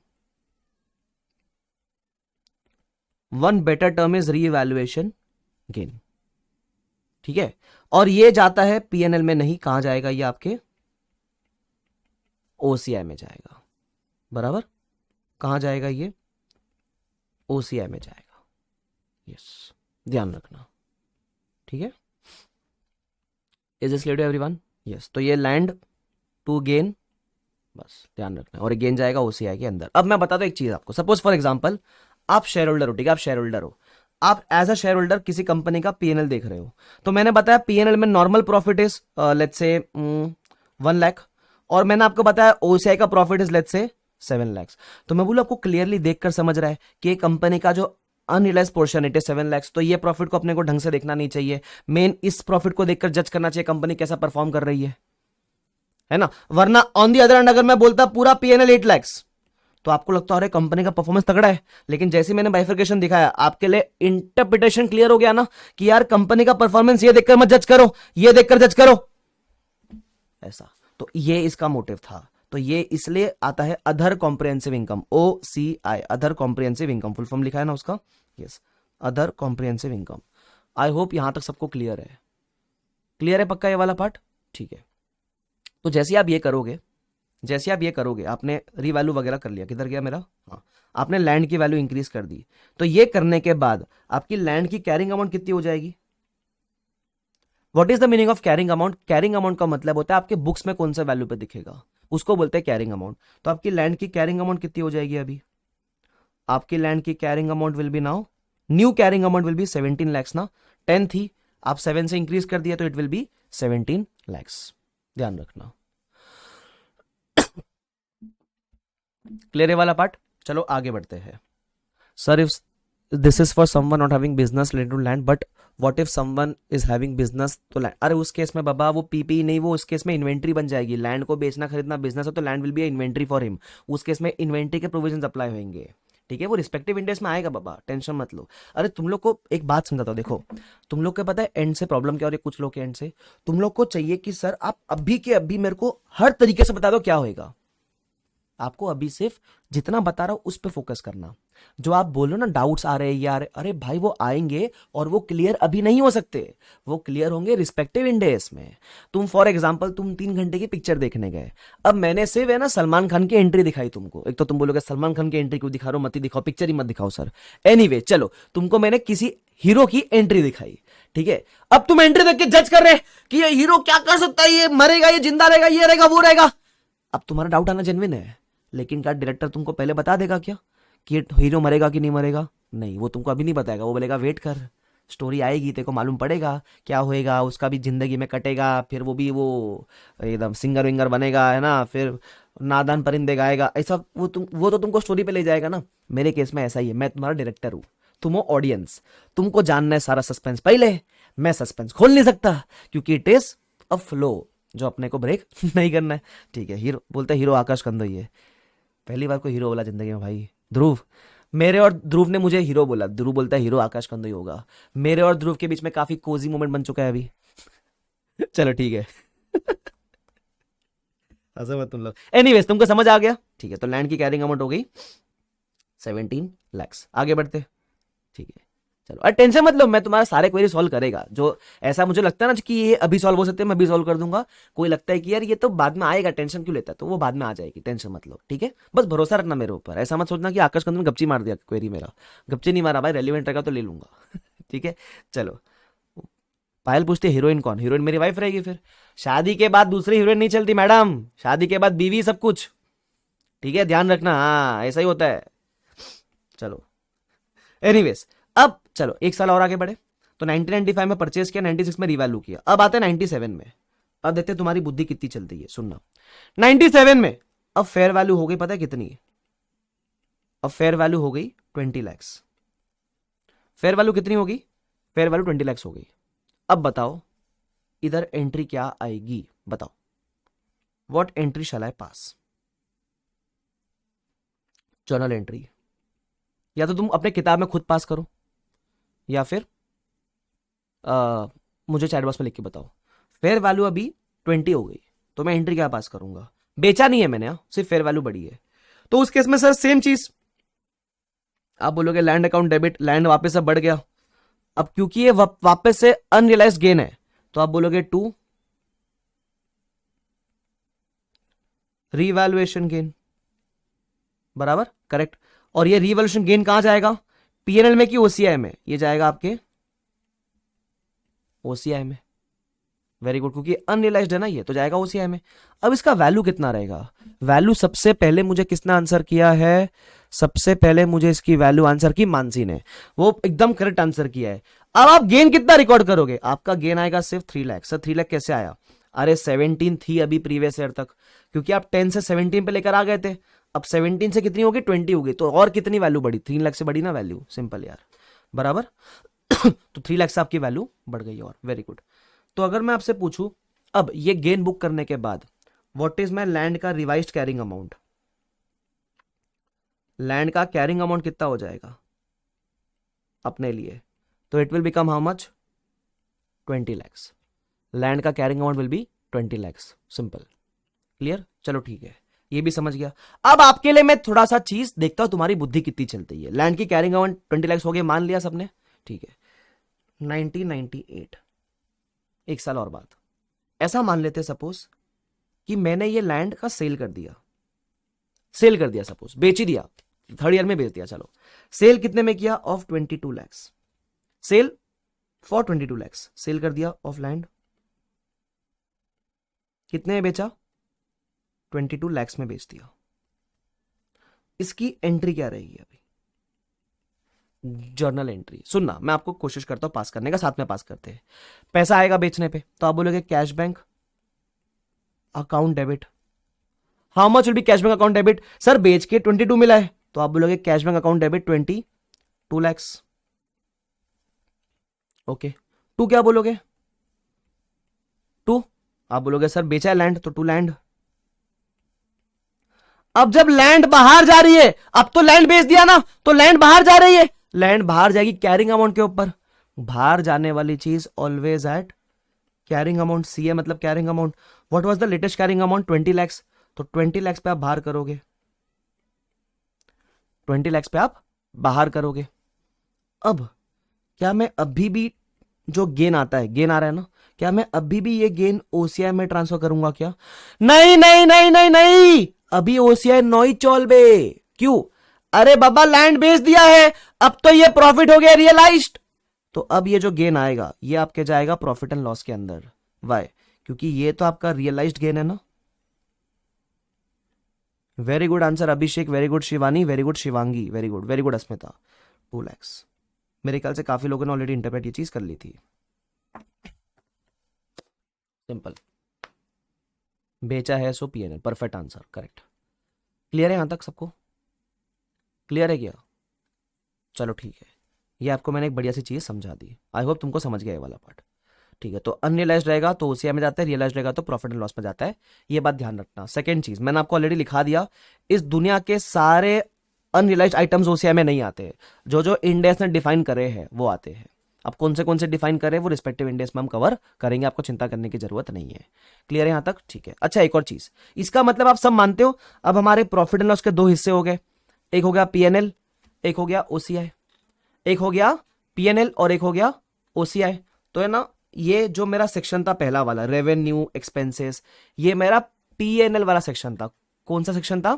One better term is revaluation gain. ठीक है, और ये जाता है पीएनएल में नहीं, कहां जाएगा ये? आपके ओसीआई में जाएगा, बराबर। कहां जाएगा ये? ओसीआई में जाएगा, यस, ध्यान रखना। ठीक है, is this clear to everyone? Yes, तो ये लैंड टू गेन, बस ध्यान रखना, और गेन जाएगा ओसीआई के अंदर। अब मैं बता दूं एक चीज आपको, सपोज फॉर एग्जांपल आप शेयर होल्डर हो, ठीक है, आप शेयर होल्डर हो, आप एज अ शेयर होल्डर किसी कंपनी का पीएनएल देख रहे हो, तो मैंने बताया पीएनएल में normal profit is let's say 1 lakh, और मैंने आपको बताया ओसीआई का profit is let's say 7 lakh. तो मैं बोलूं आपको क्लियरली देखकर समझ रहा है कि कंपनी का जो unrealise portion it is 7 lakh, तो ये प्रॉफिट को अपने को ढंग से देखना नहीं चाहिए। मेन इस प्रॉफिट को देखकर जज करना चाहिए कंपनी कैसा परफॉर्म कर रही है ना। वरना ऑन दी अदर हैंड अगर मैं बोलता पूरा पीएनएल 8 लाख, तो आपको लगता है कंपनी का परफॉर्मेंस तगड़ा है, लेकिन जैसे मैंने बाइफर्केशन दिखाया आपके लिए इंटरप्रिटेशन क्लियर हो गया ना कि यार कंपनी का परफॉर्मेंस ये देखकर मत जज करो, ये देखकर जज करो, ऐसा। तो ये इसका मोटिव था। तो ये इसलिए आता है other comprehensive income, OCI, other comprehensive income, full form लिखा है ना उसका, yes, other comprehensive income. I hope यहां तक सबको क्लियर है, क्लियर है पक्का ये वाला पार्ट? ठीक है, तो जैसे आप ये करोगे, आपने रीवैल्यू वगैरह कर लिया, किधर गया मेरा, हाँ, आपने लैंड की वैल्यू इंक्रीज कर दी, तो ये करने के बाद आपकी लैंड की कैरिंग अमाउंट कितनी हो जाएगी? What is the meaning of carrying amount? Carrying amount का मतलब होता है आपके बुक्स में कौन सा वैल्यू पे दिखेगा, उसको बोलते हैं कैरिंग अमाउंट। तो आपकी लैंड की कैरिंग अमाउंट कितनी हो जाएगी? अभी आपकी लैंड की carrying amount will B now, new carrying amount will B 17 lakhs ना, 10 थी, आप 7 से इंक्रीज कर दिया तो इट विल बी 17 लैक्स, ध्यान रखना। क्लियर है वाला पार्ट? चलो आगे बढ़ते हैं। Sir, if this is for someone not having business related to land, but what if someone is having business to land, अरे उस केस में बाबा वो पीपी नहीं, वो उस केस में इन्वेंट्री बन जाएगी। लैंड को बेचना खरीदना बिजनेस है तो land will be inventory for him, उस केस में इन्वेंट्री के प्रोविजंस अप्लाई होंगे। ठीक है, वो रिस्पेक्टिव इंडेक्स में आएगा बाबा, टेंशन मत लो। अरे तुम लोग को एक बात समझाता हूं, देखो तुम लोग को पता है एंड से प्रॉब्लम क्या हो रही है, कुछ लोग के एंड से तुम लोग को चाहिए कि सर आप अभी के अभी मेरे को हर तरीके से बता दो क्या होएगा। आपको अभी सिर्फ जितना बता रहा हूं उस पर फोकस करना। जो आप बोलो ना डाउट्स आ रहे हैं यार, अरे भाई वो आएंगे और वो क्लियर अभी नहीं हो सकते, वो क्लियर होंगे रिस्पेक्टिव इंडेक्स में। तुम फॉर एग्जांपल तुम 3 घंटे की पिक्चर देखने गए, अब मैंने सिर्फ है ना सलमान खान की एंट्री दिखाई तुमको, एक तो तुम बोलोगे सलमान खान की एंट्री क्यों दिखा रहे हो, मत ही दिखाओ, पिक्चर ही मत दिखाओ सर। एनीवे चलो, तुमको मैंने किसी हीरो की एंट्री दिखाई, ठीक है, अब तुम एंट्री देख के जज कर रहे कि ये हीरो क्या कर सकता है, ये मरेगा, ये जिंदा रहेगा, ये रहेगा, वो रहेगा। अब तुम्हारा डाउट आना जेन्युइन है, लेकिन क्या डायरेक्टर तुमको पहले बता देगा क्या कि ये हीरो मरेगा कि नहीं मरेगा? नहीं, वो तुमको अभी नहीं बताएगा। वो बोलेगा वेट कर, स्टोरी आएगी, तेरे को मालूम पड़ेगा क्या होएगा, उसका भी जिंदगी में कटेगा, फिर वो भी वो एकदम सिंगर विंगर बनेगा, है ना, फिर नादान परिंदे गाएगा, ऐसा वो तो तुमको स्टोरी पे ले जाएगा ना। मेरे केस में ऐसा ही है, मैं तुम्हारा डायरेक्टर हूँ, तुम हो ऑडियंस, तुमको जानना है सारा सस्पेंस पहले। मैं सस्पेंस खोल नहीं सकता क्योंकि इट इज अ फ्लो जो अपने को ब्रेक नहीं करना है। ठीक है, हीरो बोलते हीरो आकाश कंदोई है, पहली बार को हीरो बोला जिंदगी में भाई। ध्रुव, मेरे और ध्रुव ने मुझे हीरो बोला, ध्रुव बोलता है हीरो आकाश कंदोई होगा। मेरे और ध्रुव के बीच में काफी कोजी मोमेंट बन चुका है अभी। चलो ठीक है। ऐसा मत तुम लोग। एनीवेज, तुमको समझ आ गया? ठीक है, तो लैंड की कैरिंग अमाउंट हो गई 17 lakhs। आगे बढ़ते। ठीक है, चलो, और टेंशन मत लो, मैं तुम्हारा सारे क्वेरी सॉल्व करेगा। जो ऐसा मुझे लगता है ना कि ये अभी सॉल्व हो सकते हैं, मैं अभी सॉल्व कर दूंगा। कोई लगता है कि यार ये तो बाद में आएगा, टेंशन क्यों लेता है, तो वो बाद में आ जाएगी, टेंशन मत लो। ठीक है, बस भरोसा रखना मेरे ऊपर। ऐसा मत सोचना कि आकाश कंद ने गपची मार दिया क्वेरी मेरा। गपची नहीं मारा भाई, रेलिवेंट रहेगा तो ले लूंगा। ठीक है, चलो। पायल पूछते हीरोइन कौन? हीरोइन मेरी वाइफ रहेगी फिर। शादी के बाद दूसरी हीरोइन नहीं चलती मैडम, शादी के बाद बीवी सब कुछ। ठीक है, ध्यान रखना, हाँ ऐसा ही होता है। चलो, एनीवेज, अब चलो एक साल और आगे बढ़े। तो 1995 में परचेज किया, 96 में रिवैल्यू किया, अब आते हैं 97 में। अब देखते हैं तुम्हारी बुद्धि कितनी चलती है, सुनना। 97 में अब फेयर वैल्यू हो गई, पता है कितनी? अब फेयर वैल्यू हो गई 20 lakhs। फेयर वैल्यू कितनी होगी? फेयर वैल्यू 20 lakhs हो गई। अब बताओ इधर एंट्री क्या आएगी, बताओ। What entry shall I pass? Journal entry, या तो तुम अपने किताब में खुद पास करो, या फिर मुझे चैट बॉक्स में लिख के बताओ। फेयर वैल्यू अभी 20 हो गई, तो मैं एंट्री क्या पास करूंगा? बेचा नहीं है मैंने, सिर्फ फेयर वैल्यू बढ़ी है। तो उस केस में सर सेम चीज, आप बोलोगे लैंड अकाउंट डेबिट, लैंड वापस से बढ़ गया। अब क्योंकि ये वापस से अनरियलाइज गेन है, तो आप बोलोगे 2 रीवैल्यूएशन गेन, बराबर करेक्ट। और ये रीवैल्यूएशन गेन कहां जाएगा? पीएनएल में कि ओसीआई में? ये जाएगा आपके ओसीआई में। वेरी गुड, क्योंकि अनरियलाइज्ड है ना ये, तो जाएगा ओसीआई में। अब इसका वैल्यू कितना रहेगा? वैल्यू सबसे पहले मुझे किसने आंसर किया है? सबसे पहले मुझे इसकी वैल्यू आंसर की मानसी ने, वो एकदम करेक्ट आंसर किया है। अब आप गेन कितना रिकॉर्ड करोगे? आपका गेन आएगा सिर्फ 3 लाख। सर 3 लाख कैसे आया? अरे 17 थी अभी प्रीवियस ईयर तक, क्योंकि आप 10 से 17 पे लेकर आ गए थे। अब 17 से कितनी होगी? 20 होगी, तो और कितनी वैल्यू बढ़ी? 3 लाख से बढ़ी ना वैल्यू, सिंपल यार, बराबर। तो 3 लाख से आपकी वैल्यू बढ़ गई। और वेरी गुड। तो अगर मैं आपसे पूछूं अब ये गेन बुक करने के बाद व्हाट इज माय लैंड का रिवाइज्ड कैरिंग अमाउंट, लैंड का कैरिंग अमाउंट कितना हो जाएगा अपने लिए? तो it will become how much? 20 lakhs। Land का carrying amount will be 20 lakhs, simple, clear. चलो ठीक है, ये भी समझ गया। अब आपके लिए मैं थोड़ा सा चीज देखता हूं, तुम्हारी बुद्धि कितनी चलती है। लैंड की कैरिंग अमाउंट 20 lakhs हो गए, मान लिया सबने, ठीक है। 1998, एक साल और बाद, ऐसा मान लेते सपोज कि मैंने ये लैंड का सेल कर दिया, सपोज बेच ही दिया, 3rd ईयर में बेच दिया। चलो, सेल कितने में किया? Of 22 lakhs, sale for 22 lakhs, sale कर दिया ऑफ लैंड। कितने में बेचा? 22 lakhs में बेच दिया। इसकी एंट्री क्या रहेगी अभी? Journal entry. सुनना, मैं आपको कोशिश करता हूं पास करने का, साथ में पास करते हैं। पैसा आएगा बेचने पे, तो आप बोलोगे cash bank account debit. How much will be cash bank account debit? Sir बेच के 22 मिला है, तो आप बोलोगे cash bank account debit 22 lakhs। Okay, 2 क्या बोलोगे? 2 आप बोलोगे सर बेचा है लैंड, तो 2 लैंड। अब जब लैंड बाहर जा रही है, अब तो लैंड बेच दिया ना, तो लैंड बाहर जा रही है, लैंड बाहर जाएगी कैरिंग अमाउंट के ऊपर। बाहर जाने वाली चीज ऑलवेज एट कैरिंग अमाउंट। सी है मतलब carrying amount. What was the latest carrying amount? 20 lakhs। तो 20 lakhs पे आप बाहर करोगे, 20 lakhs पे आप बाहर करोगे। अब क्या मैं अभी भी जो गेन आता है, गेन आ रहा है ना, क्या मैं अभी भी ये गेन ओसीआई में ट्रांसफर करूंगा क्या? नहीं नहीं नहीं नहीं नहीं, अभी ओसीआई नई चलबे। क्यों? अरे बाबा लैंड बेच दिया है, अब तो ये प्रॉफिट हो गया रियलाइज्ड। तो अब ये जो गेन आएगा ये आपके जाएगा प्रॉफिट एंड लॉस के अंदर। वाई? क्योंकि ये तो आपका रियलाइज्ड गेन है ना। Very good answer Abhishek, very good Shivani, very good Shivangi, very good Asmita. 2 lakhs। मेरे ख्याल से काफी लोगों ने ऑलरेडी इंटरप्रेट ये चीज कर ली थी। सिंपल, बेचा है सो PNL, perfect answer, correct. Clear है यहां तक सबको? क्लियर है क्या? चलो ठीक है, ये आपको मैंने एक बढ़िया सी चीज समझा दी। आई होप तुमको समझ गया ये वाला पार्ट। ठीक है, तो अनरियलाइज रहेगा तो ओसीआई में जाता है, रियलाइज रहेगा तो प्रॉफिट एंड लॉस में जाता है। ये बात ध्यान रखना। सेकंड चीज मैंने आपको ऑलरेडी लिखा दिया, इस दुनिया के सारे अनरियलाइज आइटम्स ओसीआई में नहीं आते। जो जो इंडेक्स ने डिफाइन करे हैं वो आते हैं। अब कौन से डिफाइन करे वो रिस्पेक्टिव इंडेक्स में हम कवर करेंगे, आपको चिंता करने की जरूरत नहीं है। क्लियर है यहां तक? ठीक है। अच्छा, एक और चीज, इसका मतलब आप सब मानते हो अब हमारे प्रॉफिट एंड लॉस के 2 हिस्से हो गए। एक हो गया पीएनएल, एक हो गया ओसीआई। एक हो गया पीएनएल और एक हो गया ओसीआई। तो है ना, ये जो मेरा सेक्शन था पहला वाला, रेवेन्यू एक्सपेंसेस, ये मेरा पीएनएल वाला सेक्शन था। कौन सा सेक्शन था?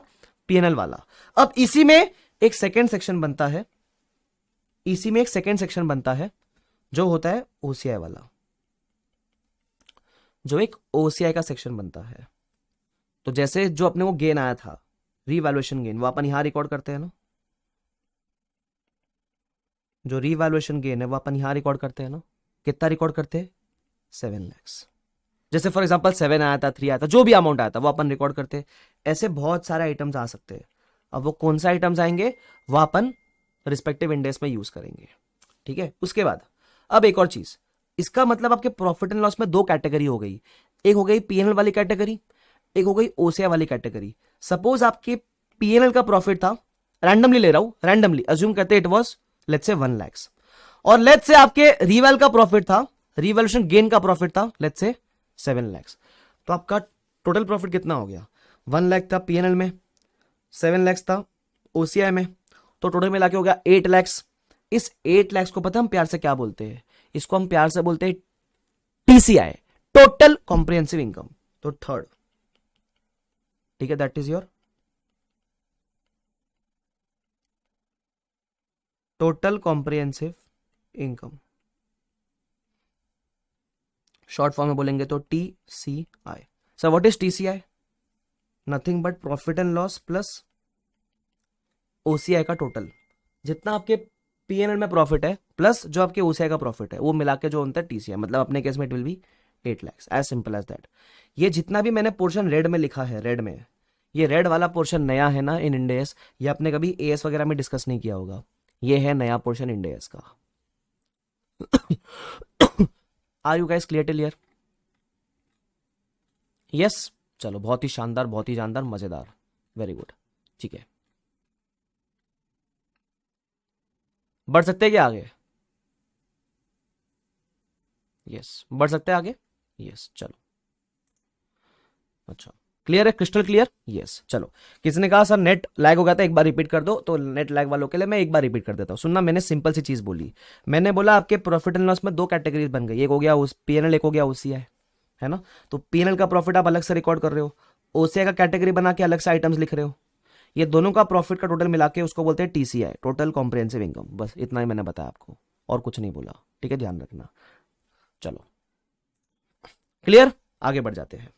पीएनएल वाला। अब इसी में एक सेकेंड सेक्शन बनता है, इसी में एक सेकेंड सेक्शन बनता है जो होता है ओसीआई वाला, जो एक ओसीआई का सेक्शन बनता है। तो जैसे जो अपने को गेन आया था, रीवैल्यूएशन गेन, वो अपन यहां रिकॉर्ड करते हैं ना। जो रीवैल्यूएशन गेन है वो अपन यहां रिकॉर्ड करते हैं ना। कितना रिकॉर्ड करते हैं? 7 lakhs। जैसे फॉर एग्जांपल 7 आया था, 3 आया था, जो भी अमाउंट आया था वो अपन रिकॉर्ड करते हैं। ऐसे बहुत सारे आइटम्स आ सकते हैं। अब वो कौन सा आइटम्स आएंगे वो अपन रिस्पेक्टिव इंडेक्स में यूज करेंगे। ठीक है। उसके बाद अब एक और चीज, इसका मतलब आपके प्रॉफिट एंड लॉस में 2 कैटेगरी हो गई। एक हो गई पीएनएल वाली कैटेगरी, एक हो गई ओसीआई वाली कैटेगरी। सपोज आपके पीएनएल का प्रॉफिट था, रैंडमली ले रहा हूं, रैंडमली अज्यूम करते it was let's say 1 lakhs, और लेट्स से आपके रिवैल का प्रॉफिट था, रिवैल्यूएशन गेन का प्रॉफिट था लेट्स से 7 lakhs। तो आपका टोटल प्रॉफिट कितना हो गया? 1 lakh था पीएनएल में, 7 lakhs था ओसीआई में, तो टोटल मिला के हो गया 8 lakhs। इस 8 lakhs को पता हम प्यार से क्या बोलते हैं? इसको हम प्यार से बोलते हैं टीसीआई, टोटल कॉम्प्रिहेंसिव इनकम। तो थर्ड, ठीक है, that is your total comprehensive income. Short form में बोलेंगे तो TCI. Sir what is TCI? Nothing but profit and loss plus OCI का टोटल। जितना आपके पीएनएल में प्रॉफिट है प्लस जो आपके ओसीआई का प्रॉफिट है वो मिला के जो होता है टीसीआई। मतलब अपने केस में it will be 8 lakhs, as simple as that. ये जितना भी मैंने पोर्शन रेड में लिखा है, रेड में, ये रेड वाला पोर्शन नया है ना इन इंडेस, ये आपने कभी एएस वगैरह में डिस्कस नहीं किया होगा। ये है नया पोर्शन इंडेस का। Are you guys clear? Yes, चलो, बहुत ही शानदार, बहुत ही जानदार, मजेदार, वेरी गुड। ठीक है, बढ़ सकते हैं क्या आगे? यस, बढ़ सकते हैं आगे। यस, चलो, अच्छा, क्लियर है? Crystal clear? यस, चलो। किसने कहा सर नेट लैग हो गया था, एक बार रिपीट कर दो? तो नेट लैग वालों के लिए मैं एक बार रिपीट कर देता हूँ। सुनना, मैंने सिंपल सी चीज बोली। मैंने बोला आपके प्रॉफिट एंड लॉस में 2 कैटेगरीज बन गई, एक हो गया उस पीएनएल, एक हो गया ओसीआई, है ना। तो पीएनएल का प्रॉफिट आप अलग से रिकॉर्ड कर रहे हो, ओसीआई का कैटेगरी बना के अलग से आइटम्स लिख रहे हो। ये दोनों का प्रॉफिट का टोटल मिला के उसको बोलते हैं टीसीआई, टोटल कॉम्प्रिहेंसिव इनकम। बस इतना ही मैंने बताया आपको, और कुछ नहीं बोला। ठीक है, ध्यान रखना। चलो, क्लियर? आगे बढ़ जाते हैं।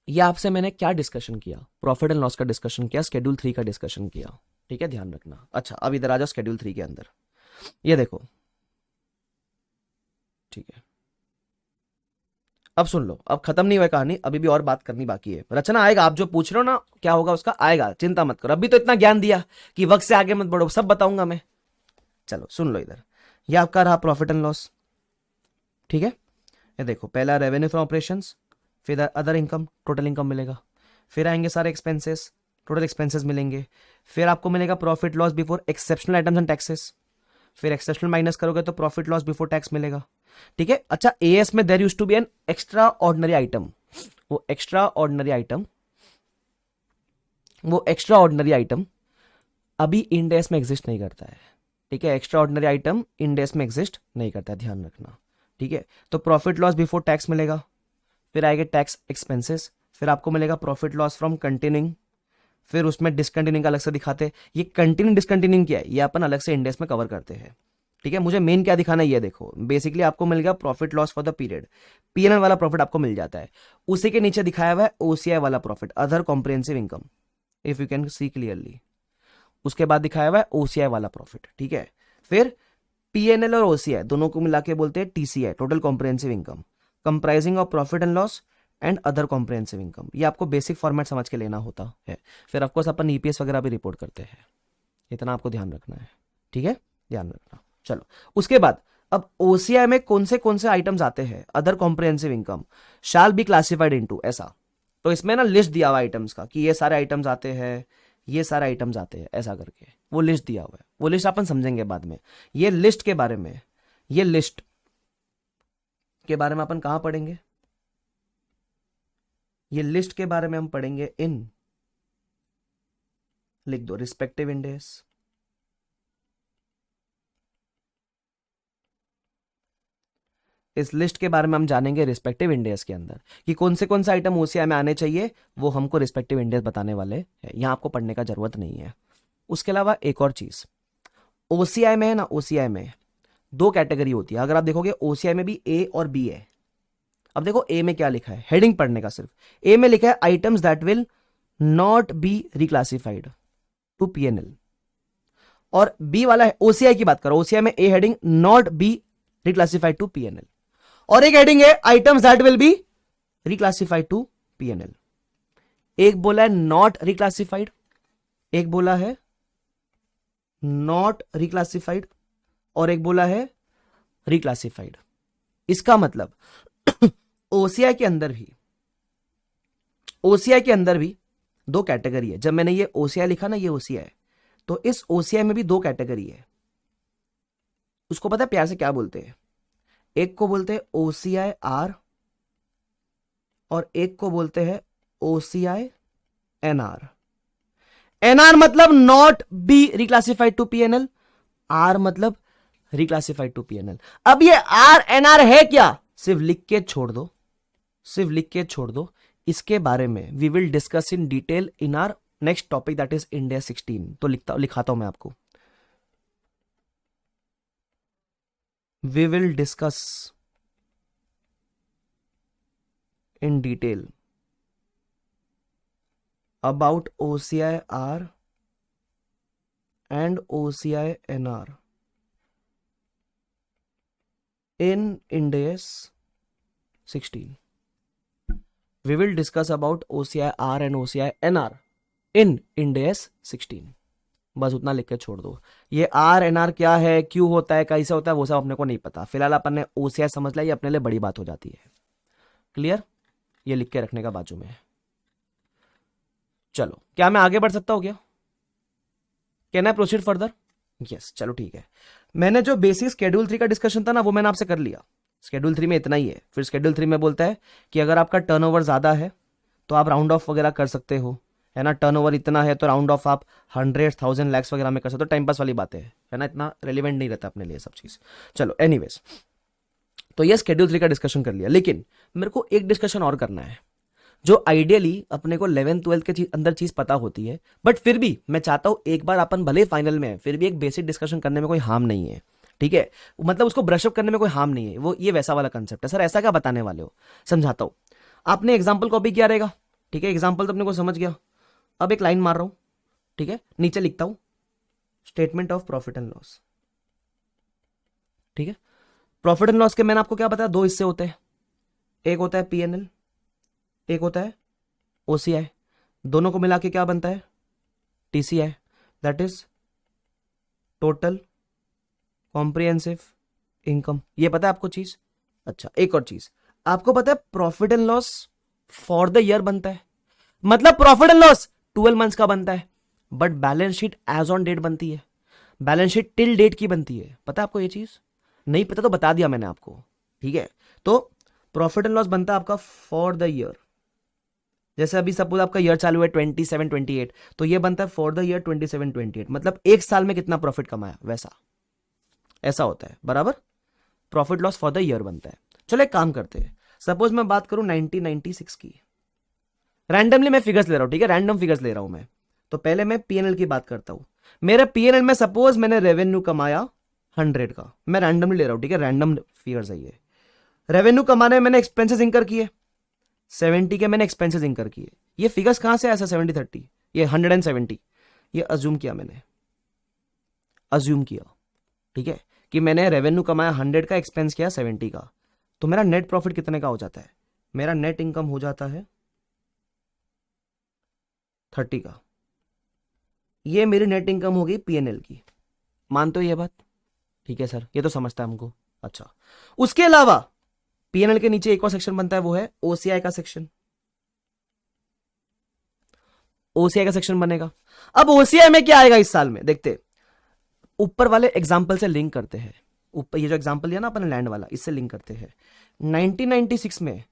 ये आपसे मैंने क्या डिस्कशन किया? प्रॉफिट एंड लॉस का डिस्कशन किया, शेड्यूल 3 का डिस्कशन किया। ठीक है, ध्यान रखना। अच्छा, अब इधर आ जाओ शेड्यूल 3 के अंदर। ये देखो, ठीक है, अब सुन लो, अब खत्म नहीं हुआ कहानी, अभी भी और बात करनी बाकी है। रचना आएगा, आप जो पूछ रहे हो ना क्या होगा उसका, आएगा, चिंता मत करो। अभी तो इतना ज्ञान दिया कि वक्त से आगे मत बढ़ो, सब बताऊंगा मैं। चलो सुन लो इधर, ये आपका रहा प्रॉफिट एंड लॉस। ठीक है, ये देखो, पहला रेवेन्यू फ्रॉम ऑपरेशंस, फिर अदर इनकम, टोटल इनकम मिलेगा। फिर आएंगे सारे एक्सपेंसेस, टोटल एक्सपेंसेस मिलेंगे। फिर आपको मिलेगा profit loss before exceptional items and taxes. फिर एक्सेप्शनल माइनस करोगे तो प्रॉफिट लॉस बिफोर टैक्स मिलेगा। ठीक है। अच्छा, एएस में there used to be an extraordinary item. वो एक्स्ट्रा ऑर्डिनरी आइटम अभी इंडेस में एग्जिस्ट नहीं करता है। ठीक है, एक्स्ट्रा ऑर्डिनरी आइटम इंडेस में एग्जिस्ट नहीं करता है, ध्यान रखना। ठीक है, तो प्रॉफिट लॉस बिफोर टैक्स मिलेगा। फिर आएगा टैक्स एक्सपेंसेस, फिर आपको मिलेगा प्रॉफिट लॉस फ्रॉम कंटिन्यूइंग। फिर उसमें डिसकंटिन्यूइंग अलग से दिखाते हैं। ये कंटिन्यू डिसकंटिन्यूइंग क्या है ये अपन अलग से इंडेक्स में कवर करते हैं। ठीक है, मुझे मेन क्या दिखाना है ये देखो, बेसिकली आपको मिल गया profit loss for the period, PNL वाला प्रॉफिट आपको मिल जाता है। उसी के नीचे दिखाया हुआ है ओसीआई वाला profit, other comprehensive income, if you can see clearly. उसके बाद दिखाया हुआ है ओसीआई वाला प्रॉफिट, ठीक है। फिर पीएनएल और ओसीआई दोनों को मिला के बोलते हैं TCI, total comprehensive income, comprising of profit and loss and other comprehensive income. ये आपको बेसिक फॉर्मेट समझ के लेना होता है। फिर ऑफकोर्स अपन ईपीएस वगैरह भी रिपोर्ट करते हैं, इतना आपको ध्यान रखना है, ठीक है, ध्यान रखना। चलो उसके बाद अब ओसीआई में कौन से आइटम्स आते हैं, other comprehensive income shall be classified into, ऐसा। तो इसमें ना लिस्ट दिया हुआ आइटम्स का कि ये सारे आइटम्स आते हैं, ये सारे आइटम्स आते हैं, ऐसा करके वो लिस्ट दिया हुआ है। वो लिस्ट अपन समझेंगे बाद में। ये लिस्ट के बारे में, ये लिस्ट के बारे में अपन कहां पढ़ेंगे, ये लिस्ट के बारे में हम पढ़ेंगे इन, लिख दो रिस्पेक्टिव इंड एस। इस लिस्ट के बारे में हम जानेंगे रिस्पेक्टिव इंडेक्स के अंदर कि कौन से आइटम ओसीआई में आने चाहिए, वो हमको रिस्पेक्टिव इंडेक्स बताने वाले हैं। यहां आपको पढ़ने का जरूरत नहीं है। उसके अलावा एक और चीज, ओसीआई में है ना, ओसीआई में दो कैटेगरी होती है। अगर आप देखोगे ओसीआई में भी ए और बी है। अब देखो ए में क्या लिखा है, हेडिंग पढ़ने का सिर्फ। ए में लिखा है items that will not be reclassified to PNL, और बी वाला है ओसीआई की बात करो, ओसीआई में a heading not be reclassified to PNL, और एक हेडिंग है items that will be reclassified to PNL. एक बोला है नॉट रिक्लासिफाइड, एक बोला है नॉट रिक्लासिफाइड, और एक बोला है रिक्लासिफाइड। इसका मतलब ओसीआई के अंदर भी दो कैटेगरी है। जब मैंने ये ओसीआई लिखा ना, ये ओसीआई, तो इस ओसीआई में भी दो कैटेगरी है। उसको पता है प्यार से क्या बोलते हैं, एक को बोलते हैं ओसीआई आर और एक को बोलते हैं ओसीआई एनआर। एनआर मतलब not be reclassified to PNL, R मतलब रिक्लासिफाइड टू पीएनएल। अब ये आर एनआर है क्या, सिर्फ लिख के छोड़ दो, सिर्फ लिख के छोड़ दो। इसके बारे में we will discuss in detail in our next topic that is India 16। तो लिखाता हूं मैं आपको, we will discuss in detail about OCI R and OCI NR in Ind AS 16. We will discuss about OCI R and OCI NR in Ind AS 16. बस उतना लिख के छोड़ दो। ये आर एन आर क्या है, क्यों होता है, कैसे होता है, वो सब अपने को नहीं पता। फिलहाल अपन ने ओसीआई समझ लिया, ये अपने लिए बड़ी बात हो जाती है। क्लियर, ये लिख के रखने का बाजू में। चलो क्या मैं आगे बढ़ सकता हूं क्या, can I proceed further? Yes, चलो ठीक है। मैंने जो बेसिक शेड्यूल 3 का डिस्कशन था ना, वो मैंने आपसे कर लिया। शेड्यूल 3 में इतना ही है। फिर शेड्यूल 3 में बोलता है कि अगर आपका टर्नओवर ज्यादा है तो आप राउंड ऑफ वगैरह कर सकते हो, है ना। टर्नओवर इतना है तो राउंड ऑफ आप 100,000 लाख वगैरह में कर सकते हो। टाइम पास वाली बातें है ना, इतना रेलिवेंट नहीं रहता अपने लिए सब चीज। चलो एनीवेज, तो ये शेड्यूल 3 का डिस्कशन कर लिया, लेकिन मेरे को एक डिस्कशन और करना है जो आइडियली अपने को 11th-12th के अंदर चीज पता होती है, बट फिर भी मैं चाहता हूं एक बार अपन भले फाइनल में है, फिर भी एक बेसिक डिस्कशन करने में कोई हार्म नहीं है, ठीक है। मतलब उसको ब्रशअप करने में कोई हार्म नहीं है। वो ये वैसा वाला कंसेप्ट है। सर ऐसा क्या बताने वाले हो, समझाता हूं। आपने एग्जाम्पल कॉपी किया रहेगा, ठीक है, एग्जाम्पल तो अपने को समझ गया। अब एक लाइन मार रहा हूं, ठीक है, नीचे लिखता हूं statement of profit and loss, ठीक है। प्रॉफिट एंड लॉस के मैंने आपको क्या बताया, दो हिस्से होते हैं, एक होता है पीएनएल, एक होता है ओसीआई। दोनों को मिला के क्या बनता है, TCI, that is total comprehensive income. ये पता है आपको चीज। अच्छा, एक और चीज आपको पता है, profit and loss for the year बनता है। मतलब प्रॉफिट एंड लॉस 12 मंथ्स का बनता है, but balance sheet as on date बनती है, बैलेंस शीट टिल डेट की बनती है। पता है आपको ये चीज? नहीं पता तो बता दिया मैंने आपको, ठीक है। तो प्रॉफिट एंड लॉस बनता है आपका फॉर द ईयर। जैसे अभी सपोज आपका ईयर चालू है 27-28, तो ये बनता है फॉर द ईयर 27-28, मतलब एक साल में कितना प्रॉफिट कमाया, वैसा ऐसा होता है, बराबर। Profit loss for the year बनता है। चलो एक काम करते हैं, सपोज मैं बात करूं 1996 की, रैंडमली मैं फिगर्स ले रहा हूं, ठीक है, रैंडम फिगर्स ले रहा हूं मैं। तो पहले मैं पीएनएल की बात करता हूं। मेरे पीएनएल में सपोज मैंने रेवेन्यू कमाया 100 का, मैं रैंडमली ले रहा हूं, ठीक है, रैंडम फिगर्स है ये। रेवेन्यू कमाने में मैंने एक्सपेंसेस इंकर किए, 70 के मैंने एक्सपेंसेस इंकर किए। ये फिगर्स कहां से आया सर 70-30, ये 170, ये अज्यूम किया मैंने, अज्यूम किया, ठीक है, कि मैंने रेवेन्यू कमाया 100 का, एक्सपेंस किया 70 का, तो मेरा नेट प्रॉफिट कितने का हो जाता है? मेरा नेट इनकम हो जाता है 30 का। ये मेरी नेट इनकम होगी पीएनएल की, मानते हो ये बात? ठीक है सर, ये तो समझता है हमको। अच्छा, उसके अलावा पीएनएल के नीचे एक और सेक्शन बनता है, वो है ओसीआई का सेक्शन। ओसीआई का सेक्शन बनेगा। अब ओसीआई में क्या आएगा इस साल में, देखते, ऊपर वाले एग्जाम्पल से लिंक करते हैं। ऊपर ये जो एग्जाम्पल लिया ना अपने लैंड वाला, इससे लिंक करते हैं। 1996 में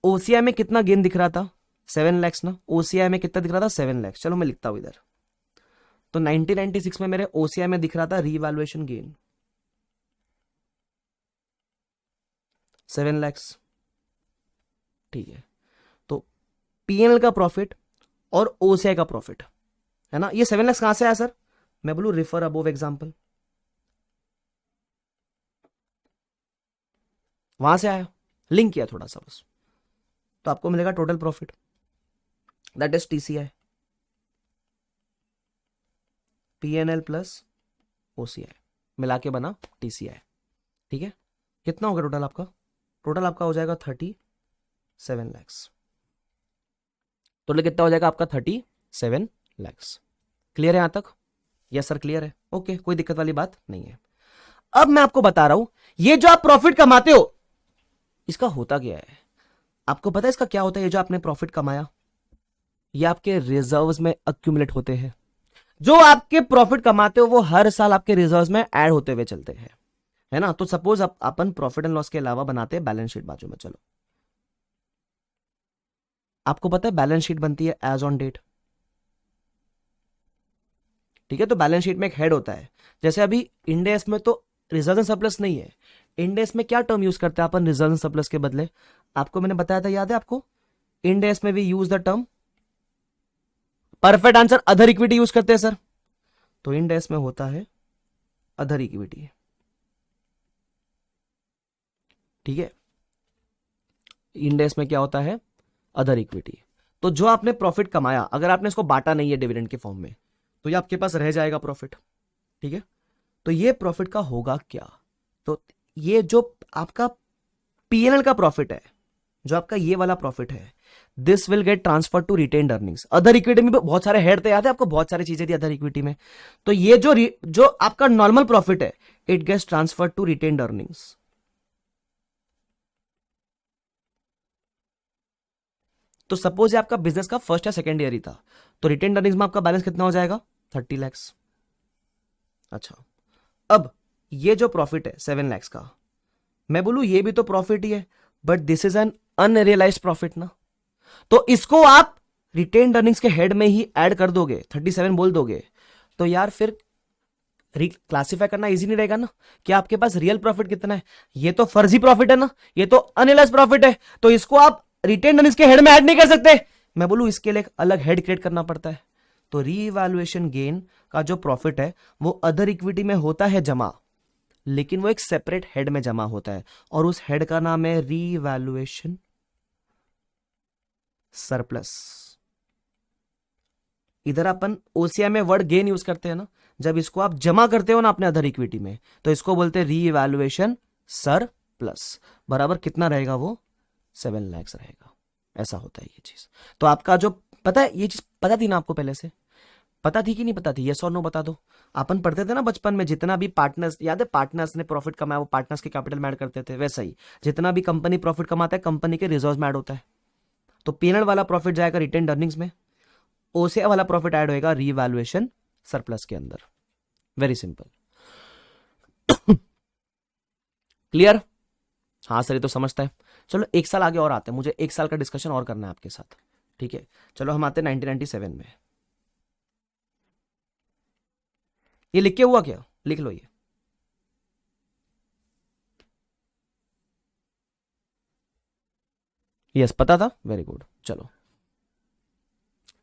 ओसीआई में कितना गेन दिख रहा था? 7 लैक्स ना। ओसीआई में कितना दिख रहा था? 7 लैक्स। चलो मैं लिखता हूं इधर। तो 1996 में मेरे ओसीआई में दिख रहा था रीवैल्यूएशन गेन 7 लैक्स, ठीक है। तो पीएनएल का प्रॉफिट और ओसीआई का प्रॉफिट है ना, ये 7 लैक्स कहां से आया सर? मैं बोलू रिफर अबोव एग्जाम्पल, वहां से आया, लिंक किया थोड़ा सा बस, तो आपको मिलेगा total profit, that is TCI, PNL plus OCI मिला के बना टीसीआई, ठीक है। कितना होगा टोटल आपका? टोटल आपका हो जाएगा 37 लैक्स। टोटल कितना हो जाएगा आपका? 37 लैक्स। क्लियर है यहां तक? यस सर क्लियर है, ओके, कोई दिक्कत वाली बात नहीं है। अब मैं आपको बता रहा हूं, ये जो आप प्रॉफिट कमाते हो इसका होता क्या है? आपको पता है इसका क्या होता है? ये जो आपने प्रॉफिट कमाया, ये आपके रिजर्व्स में अक्यूमुलेट होते हैं। जो आपके प्रॉफिट कमाते हो वो हर साल आपके रिजर्व्स में ऐड होते हुए चलते हैं, है ना। तो suppose upon profit and loss के अलावा बनाते हैं बैलेंस शीट बाजू में। चलो, आपको पता है बैलेंस शीट बनती है एज ऑन डेट, ठीक है। तो बैलेंस शीट में एक हेड होता है, जैसे अभी इंडेस में तो रिजर्व एंड सरप्लस नहीं है। इंडेस में क्या टर्म यूज करते हैं अपन रिजर्व एंड सरप्लस के बदले? आपको मैंने बताया था, याद है आपको? इंडेस में we use the term, perfect answer, other equity use करते हैं सर। तो इंडेस में होता है अदर इक्विटी, ठीक है। इंडेस में क्या होता है? Other equity. तो जो आपने प्रॉफिट कमाया, अगर आपने इसको बांटा नहीं है डिविडेंड के फॉर्म में, तो ये आपके पास रह जाएगा प्रॉफिट, ठीक है। तो ये प्रॉफिट का होगा क्या? तो ये जो आपका पीएनएल का प्रॉफिट है, जो आपका ये वाला प्रॉफिट है, this will get transfer to retained earnings. Other equity में बहुत सारे हेड थे, याद है आपको? बहुत सारी चीजें थी अदर इक्विटी में। तो ये जो आपका नॉर्मल प्रॉफिट है, it gets transfer to retained earnings. तो सपोज ये आपका बिजनेस का फर्स्ट या सेकेंड ईयर ही था, तो रिटेन्ड अर्निंग्स में आपका बैलेंस कितना हो जाएगा? 30 लैक्स। अच्छा, अब ये जो प्रॉफिट है 7 लैक्स का, मैं बोलूं ये भी तो प्रॉफिट ही है, but this is an unrealised profit ना। तो इसको आप रिटेन्ड अर्निंग्स के हेड में ही ऐड कर दोगे, 37 बोल दोगे, तो यार फिर क्लासिफाई करना इजी नहीं रहेगा ना कि आपके पास रियल प्रॉफिट कितना है। ये तो फर्जी प्रॉफिट है ना, ये तो अनरियलाइज्ड प्रॉफिट है, तो इसको आप रिटेन्ड अर्निंग्स के हेड में ऐड नहीं कर सकते। मैं बोलूं इसके लिए एक अलग हेड क्रिएट करना पड़ता है। तो रीवैल्यूएशन गेन का जो प्रॉफिट है वो अदर इक्विटी में होता है जमा, लेकिन वो एक सेपरेट हेड में जमा होता है, और उस हेड का नाम है रीवैल्यूएशन सरप्लस। इधर अपन ओसीआई में वर्ड गेन यूज करते हैं ना, जब इसको आप जमा करते हो ना अपने अदर इक्विटी में, तो इसको बोलते हैं रीवैल्यूएशन सरप्लस। बराबर कितना रहेगा वो? 7 लैक्स रहेगा। ऐसा होता है ये चीज। तो आपका जो पता है, ये चीज पता थी ना आपको? पहले से पता थी कि नहीं पता थी? यस और नो बता दो। अपन पढ़ते थे ना बचपन में, जितना भी पार्टनर्स, याद है पार्टनर्स ने प्रॉफिट कमाया वो पार्टनर्स के कैपिटल में ऐड करते थे, वैसा ही जितना भी कंपनी प्रॉफिट कमाता है कंपनी के रिजर्व में ऐड होता है। तो पीएनएल वाला प्रॉफिट जाएगा रिटेन्ड अर्निंग्स में, ओसीआई वाला प्रॉफिट ऐड होएगा रीवैल्यूएशन सरप्लस के अंदर। Very simple. क्लियर? हाँ सर ये तो समझता है। चलो एक साल आगे और आते हैं, मुझे एक साल का डिस्कशन और करना है आपके साथ, ठीक है। चलो हम आते हैं 1997 में। ये लिख के हुआ क्या? लिख लो ये। यस पता था, वेरी गुड। चलो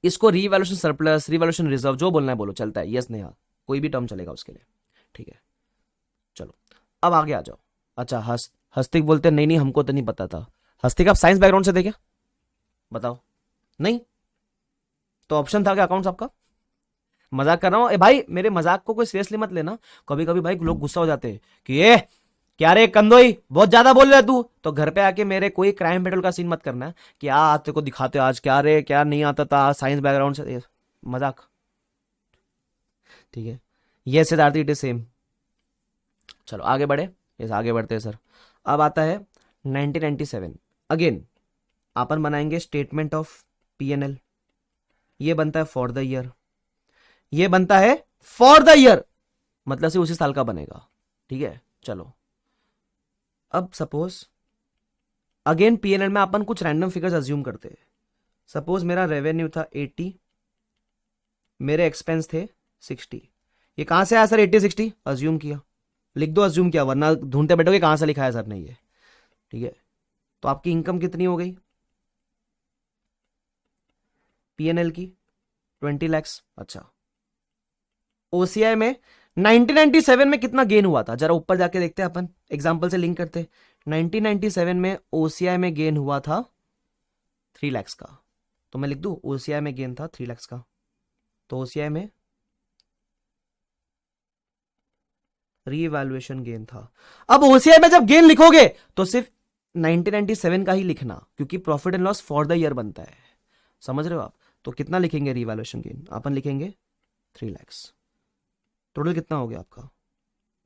इसको रीवैल्यूएशन सरप्लस, रीवैल्यूएशन रिजर्व जो बोलना है बोलो, चलता है। यस नेहा, कोई भी टर्म चलेगा उसके लिए, ठीक है। चलो अब आगे आ जाओ। अच्छा हस्तिक बोलते नहीं नहीं हमको तो नहीं पता था। हस्तिक आप साइंस बैकग्राउंड से थे क्या? बताओ। नहीं तो ऑप्शन था क्या अकाउंट्स आपका? मजाक कर रहा हूं। ए भाई मेरे मजाक को कोई सीरियसली मत लेना। कभी कभी भाई लोग गुस्सा हो जाते हैं कि ये क्या रे कंदोई बहुत ज्यादा बोल रहा है तू। तो घर पे आके मेरे कोई क्राइम पेट्रोल का सीन मत करना कि आते को दिखाते हो आज क्या रे क्या नहीं आता था साइंस बैकग्राउंड से। मजाक। ठीक है ये सिद्धार्थी इट इज सेम। चलो आगे बढ़े। यस आगे बढ़ते हैं सर। अब आता है 1997। अगेन अपन बनाएंगे स्टेटमेंट ऑफ पीएनएल। ये बनता है फॉर द ईयर। ये बनता है फॉर द ईयर मतलब से उसी साल का बनेगा। ठीक है चलो अब सपोज अगेन पीएनएल में अपन कुछ रैंडम फिगर्स अज्यूम करते हैं। सपोज मेरा रेवेन्यू था 80, मेरे एक्सपेंस थे 60। ये कहां से आया सर 80 60? अज्यूम किया। लिख दो अज्यूम किया वरना ढूंढते बैठोगे कहां से लिखा है सर ने ये। ठीक है तो आपकी इनकम कितनी हो गई पीएनएल की? 20 lakhs। अच्छा ओसीआई में 1997 में कितना गेन हुआ था जरा ऊपर जाके देखते हैं अपन एग्जांपल से लिंक करते हैं। 1997 में ओसीआई में गेन हुआ था 3 lakhs का। तो मैं लिख दूं ओसीआई में गेन था 3 lakhs का। तो ओसीआई में रीवैल्यूएशन गेन था। अब ओसीआई में जब गेन लिखोगे तो सिर्फ 1997 का ही लिखना क्योंकि profit and loss for the year बनता है। समझ रहे हो आप? तो कितना लिखेंगे रीवैल्यूएशन गेन? अपन लिखेंगे 3 lakhs। टोटल कितना हो गया आपका?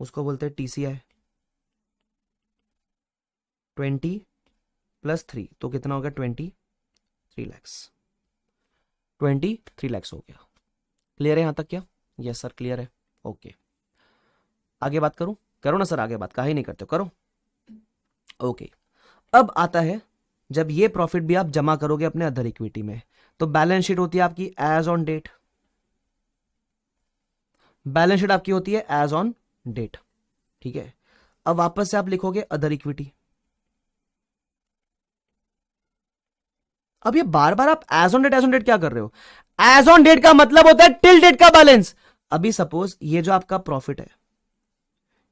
उसको बोलते हैं टीसीआई। 20 + 3 तो कितना हो गया? 23 lakhs। 23 lakhs हो गया। क्लियर है यहां तक क्या? यस सर क्लियर है। ओके आगे बात करूं? करो ना सर आगे बात काहे नहीं करते हो करो। ओके अब आता है जब ये प्रॉफिट भी आप जमा करोगे अपने अदर इक्विटी में तो बैलेंस शीट होती है आपकी as on date. Balance sheet आपकी होती है एज ऑन डेट। ठीक है अब वापस से आप लिखोगे अदर इक्विटी। अब ये बार बार आप एज ऑन डेट क्या कर रहे हो? एज ऑन डेट का मतलब होता है टिल डेट का बैलेंस। अभी सपोज ये जो आपका प्रॉफिट है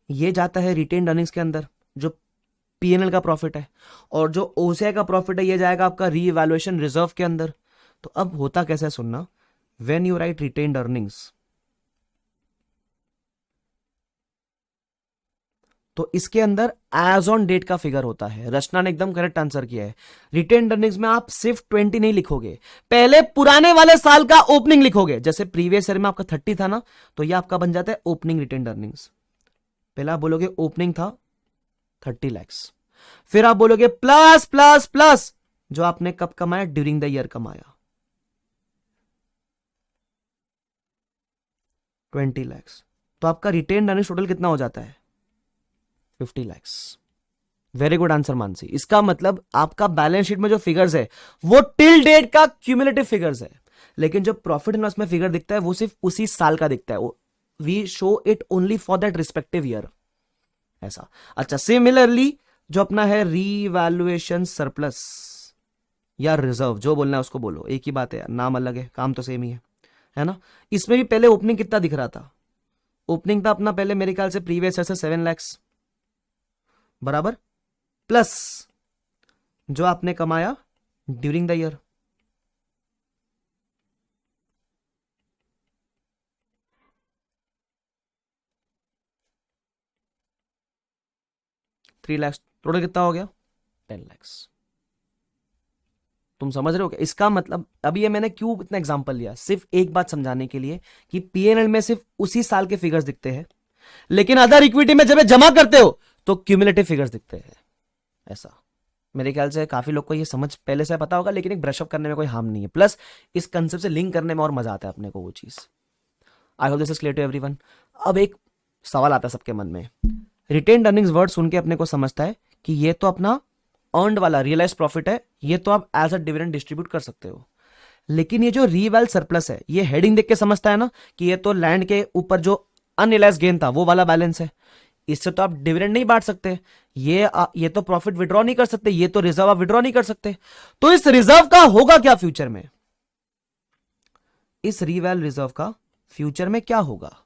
ये जाता है रिटेन्ड अर्निंग्स के अंदर जो पीएनएल का प्रॉफिट है और जो ओसीआई का प्रॉफिट है ये जाएगा आपका रीवैल्यूएशन रिजर्व के अंदर। तो अब होता कैसे सुनना when you right retained earnings तो इसके अंदर एज ऑन डेट का फिगर होता है। रचना ने एकदम करेक्ट आंसर किया है। रिटेन्ड अर्निंग्स में आप सिर्फ 20 नहीं लिखोगे पहले पुराने वाले साल का ओपनिंग लिखोगे। जैसे प्रीवियस ईयर में आपका 30 था ना तो ये आपका बन जाता है ओपनिंग रिटेन्ड अर्निंग्स। पहले आप बोलोगे ओपनिंग था 30 lakhs फिर आप बोलोगे प्लस प्लस प्लस जो आपने कब कमाया ड्यूरिंग द ईयर कमाया 20 lakhs। तो आपका रिटेन्ड अर्निंग्स टोटल कितना हो जाता है 50 lakhs। Very good answer Mansi. इसका मतलब आपका बैलेंस शीट में जो फिगर्स है वो टिल डेट का क्यूमुलेटिव फिगर्स है लेकिन जो प्रॉफिट एंड लॉस में फिगर दिखता है वो सिर्फ उसी साल का दिखता है। We show it only for that respective year ऐसा। अच्छा सिमिलरली जो अपना है रीवैल्यूएशन सरप्लस या रिजर्व जो बोलना है उसको बोलो एक ही बात है यार नाम अलग है काम तो सेम ही है ना। इसमें भी पहले ओपनिंग कितना दिख रहा था? ओपनिंग था अपना पहले मेरे ख्याल से प्रीवियस ईयर से 7 lakhs बराबर प्लस जो आपने कमाया during the year. Three lakhs total कितना हो गया 10 lakhs। तुम समझ रहे हो क्या? इसका मतलब अभी ये मैंने क्यों इतना एग्जांपल लिया सिर्फ एक बात समझाने के लिए कि पीएनएल में सिर्फ उसी साल के फिगर्स दिखते हैं लेकिन अदर इक्विटी में जब जमा करते हो तो क्यूमुलेटिव फिगर्स दिखते हैं ऐसा। मेरे ख्याल से काफी लोग को ये समझ पहले से पता होगा लेकिन एक ब्रशअप करने में कोई हार्म नहीं है प्लस इस कंसेप्ट से लिंक करने में और मजा आता है अपने को वो चीज। I hope this is clear to everyone. अब एक सवाल आता है सबके मन में रिटेन्ड अर्निंग्स वर्ड सुन के अपने को समझता है कि ये तो अपना अर्नड वाला रियलाइज प्रॉफिट है ये तो आप एज अ डिविडेंड डिस्ट्रीब्यूट कर सकते हो लेकिन ये जो रीवैल सरप्लस है ये हेडिंग देख के समझता है ना कि ये तो लैंड के ऊपर जो अनरियलाइज गेन था वो वाला बैलेंस है इससे तो आप डिविडेंड नहीं बांट सकते। ये तो प्रॉफिट विड्रॉ नहीं कर सकते ये तो रिजर्व आप विड्रॉ नहीं कर सकते। तो इस रिजर्व का होगा क्या फ्यूचर में? इस रीवैल रिजर्व का फ्यूचर में क्या होगा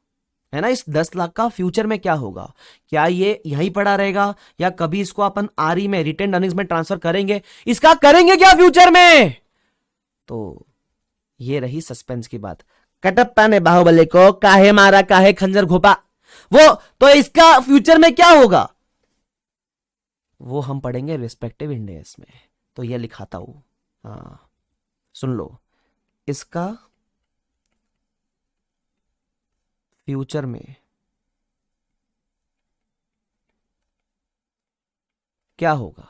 है ना। इस 10 लाख का फ्यूचर में क्या होगा, क्या ये यहीं पड़ा रहेगा या कभी इसको अपन आरई में रिटेन अर्निंग्स में ट्रांसफर करेंगे, इसका करेंगे क्या फ्यूचर में। तो ये रही सस्पेंस की बात। कटप्पा ने बाहुबली को काहे मारा, काहे खंजर घोपा, वो तो इसका फ्यूचर में क्या होगा वो हम पढ़ेंगे रिस्पेक्टिव इंडेस में। तो ये लिखाता हूं, हाँ सुन लो, इसका फ्यूचर में क्या होगा,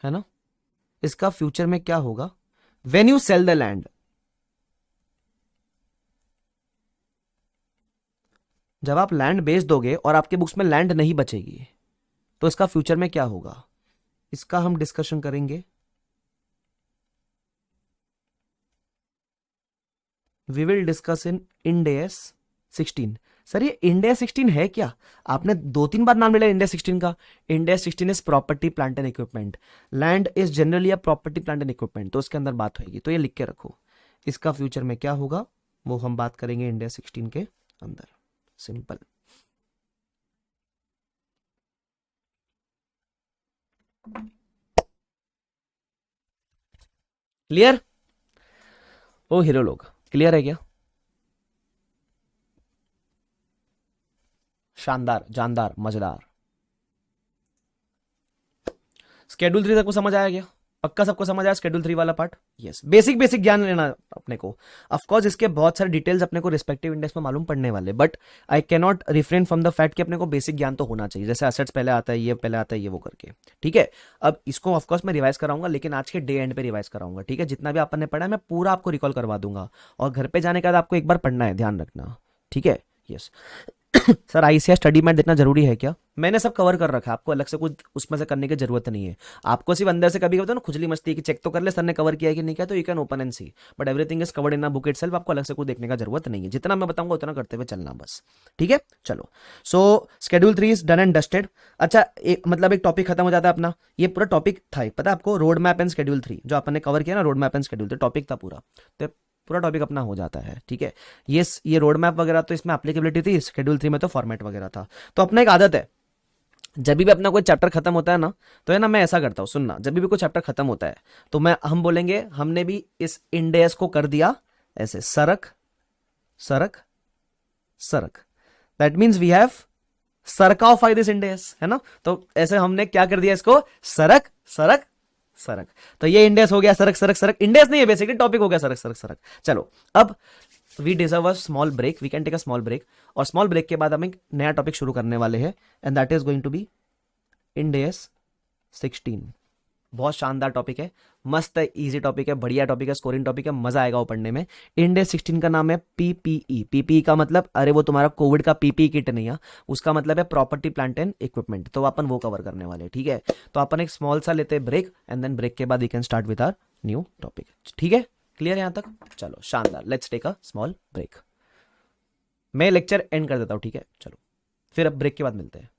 है ना। इसका फ्यूचर में क्या होगा when you sell the land. जब आप लैंड बेच दोगे और आपके बुक्स में लैंड नहीं बचेगी तो इसका फ्यूचर में क्या होगा, इसका हम डिस्कशन करेंगे। We will discuss in Ind AS 16। Sir ये इंडेस 16 है क्या, आपने 2-3 बार नाम ले लिया इंडेस 16 का। इंडेस 16 is property plant and equipment, land is generally a property plant and equipment, तो उसके अंदर बात होगी। तो ये लिख के रखो, इसका फ्यूचर में क्या होगा वो हम बात करेंगे इंडेस 16 के अंदर। सिंपल। क्लियर। ओ हीरो लोग क्लियर है क्या, शानदार, जानदार, मजेदार। स्केड्यूल 3 सबको समझ आया क्या, पक्का सबको समझ आया स्केड्यूल 3 वाला पार्ट। यस, बेसिक बेसिक ज्ञान लेना अपने को। ऑफ कोर्स इसके बहुत सारे डिटेल्स अपने को रिस्पेक्टिव इंडेक्स में मालूम पड़ने वाले, but I can not refrain from the fact कि अपने को बेसिक ज्ञान तो होना चाहिए। जैसे एसेट्स पहले आता है, ये पहले आता है, ये वो करके, ठीक है। अब इसको ऑफ कोर्स मैं रिवाइज कराऊंगा, लेकिन आज के डे एंड पे रिवाइज कराऊंगा, ठीक है। जितना भी अपन ने पढ़ा है मैं पूरा आपको रिकॉल करवा दूंगा, और घर पे जाने के बाद आपको एक बार पढ़ना है, ध्यान रखना, ठीक है। Yes sir ICI study mat देखना जरूरी है क्या, मैंने सब कवर कर रखा है, आपको अलग से कुछ उसमें से करने की जरूरत नहीं है। आपको सिर्फ अंदर से कभी कभी ना खुजली मस्ती की चेक तो कर ले सर ने कवर किया है कि नहीं किया, तो you can open and see, but everything is covered in a book itself. आपको अलग से कुछ देखने का जरूरत नहीं है, जितना मैं बताऊंगा उतना करते हुए चलना बस, ठीक है। चलो, so schedule 3 is done and dusted. अच्छा मतलब एक टॉपिक खत्म हो जाता है अपना, ये पूरा टॉपिक था पता है आपको, रोड मैप एंड स्केड्यूल 3 जो अपन ने कवर किया ना, road map and schedule 3 topic था पूरा, तो पूरा टॉपिक अपना हो जाता है, ठीक है। ये रोड मैप वगैरह तो इसमें एप्लीकेबिलिटी थी, शेड्यूल 3 में तो फॉर्मेट वगैरह था। तो अपना एक आदत है, जब भी अपना कोई चैप्टर खत्म होता है ना, तो है ना, मैं ऐसा करता हूँ, सुनना, जब भी कोई चैप्टर खत्म होता है तो हम बोलेंगे हमने भी इस इंडेस को कर दिया ऐसे, सरक सरक सरक, दैट मीन्स वी हैव सरकाउफाई दिस इंडेस, है ना। तो ऐसे हमने क्या कर दिया इसको, सरक सरक सरक। तो ये इंडेस हो गया, सरक सरक सरक, इंडेस नहीं है बेसिकली, टॉपिक हो गया सरक सरक सरक। चलो अब we deserve a small break, we can take a small break, और स्मॉल ब्रेक के बाद हम एक नया टॉपिक शुरू करने वाले हैं, and that is going to be Ind AS 16। बहुत शानदार टॉपिक है, मस्त है, इजी टॉपिक है, बढ़िया टॉपिक है, स्कोरिंग टॉपिक है, मजा आएगा वो पढ़ने में। इंडेस 16 का नाम है पीपीई। पीपीई का मतलब, अरे वो तुम्हारा कोविड का पीपीई किट नहीं है, उसका मतलब है प्रॉपर्टी प्लांट एंड इक्विपमेंट, तो अपन वो कवर करने वाले, ठीक है। तो अपन एक स्मॉल सा लेते हैं ब्रेक, एंड देन ब्रेक के बाद we can start with our new topic, ठीक है। क्लियर है यहां तक, चलो शानदार, let's take a small break. मैं लेक्चर एंड कर देता हूं, ठीक है, चलो फिर अब ब्रेक के बाद मिलते हैं।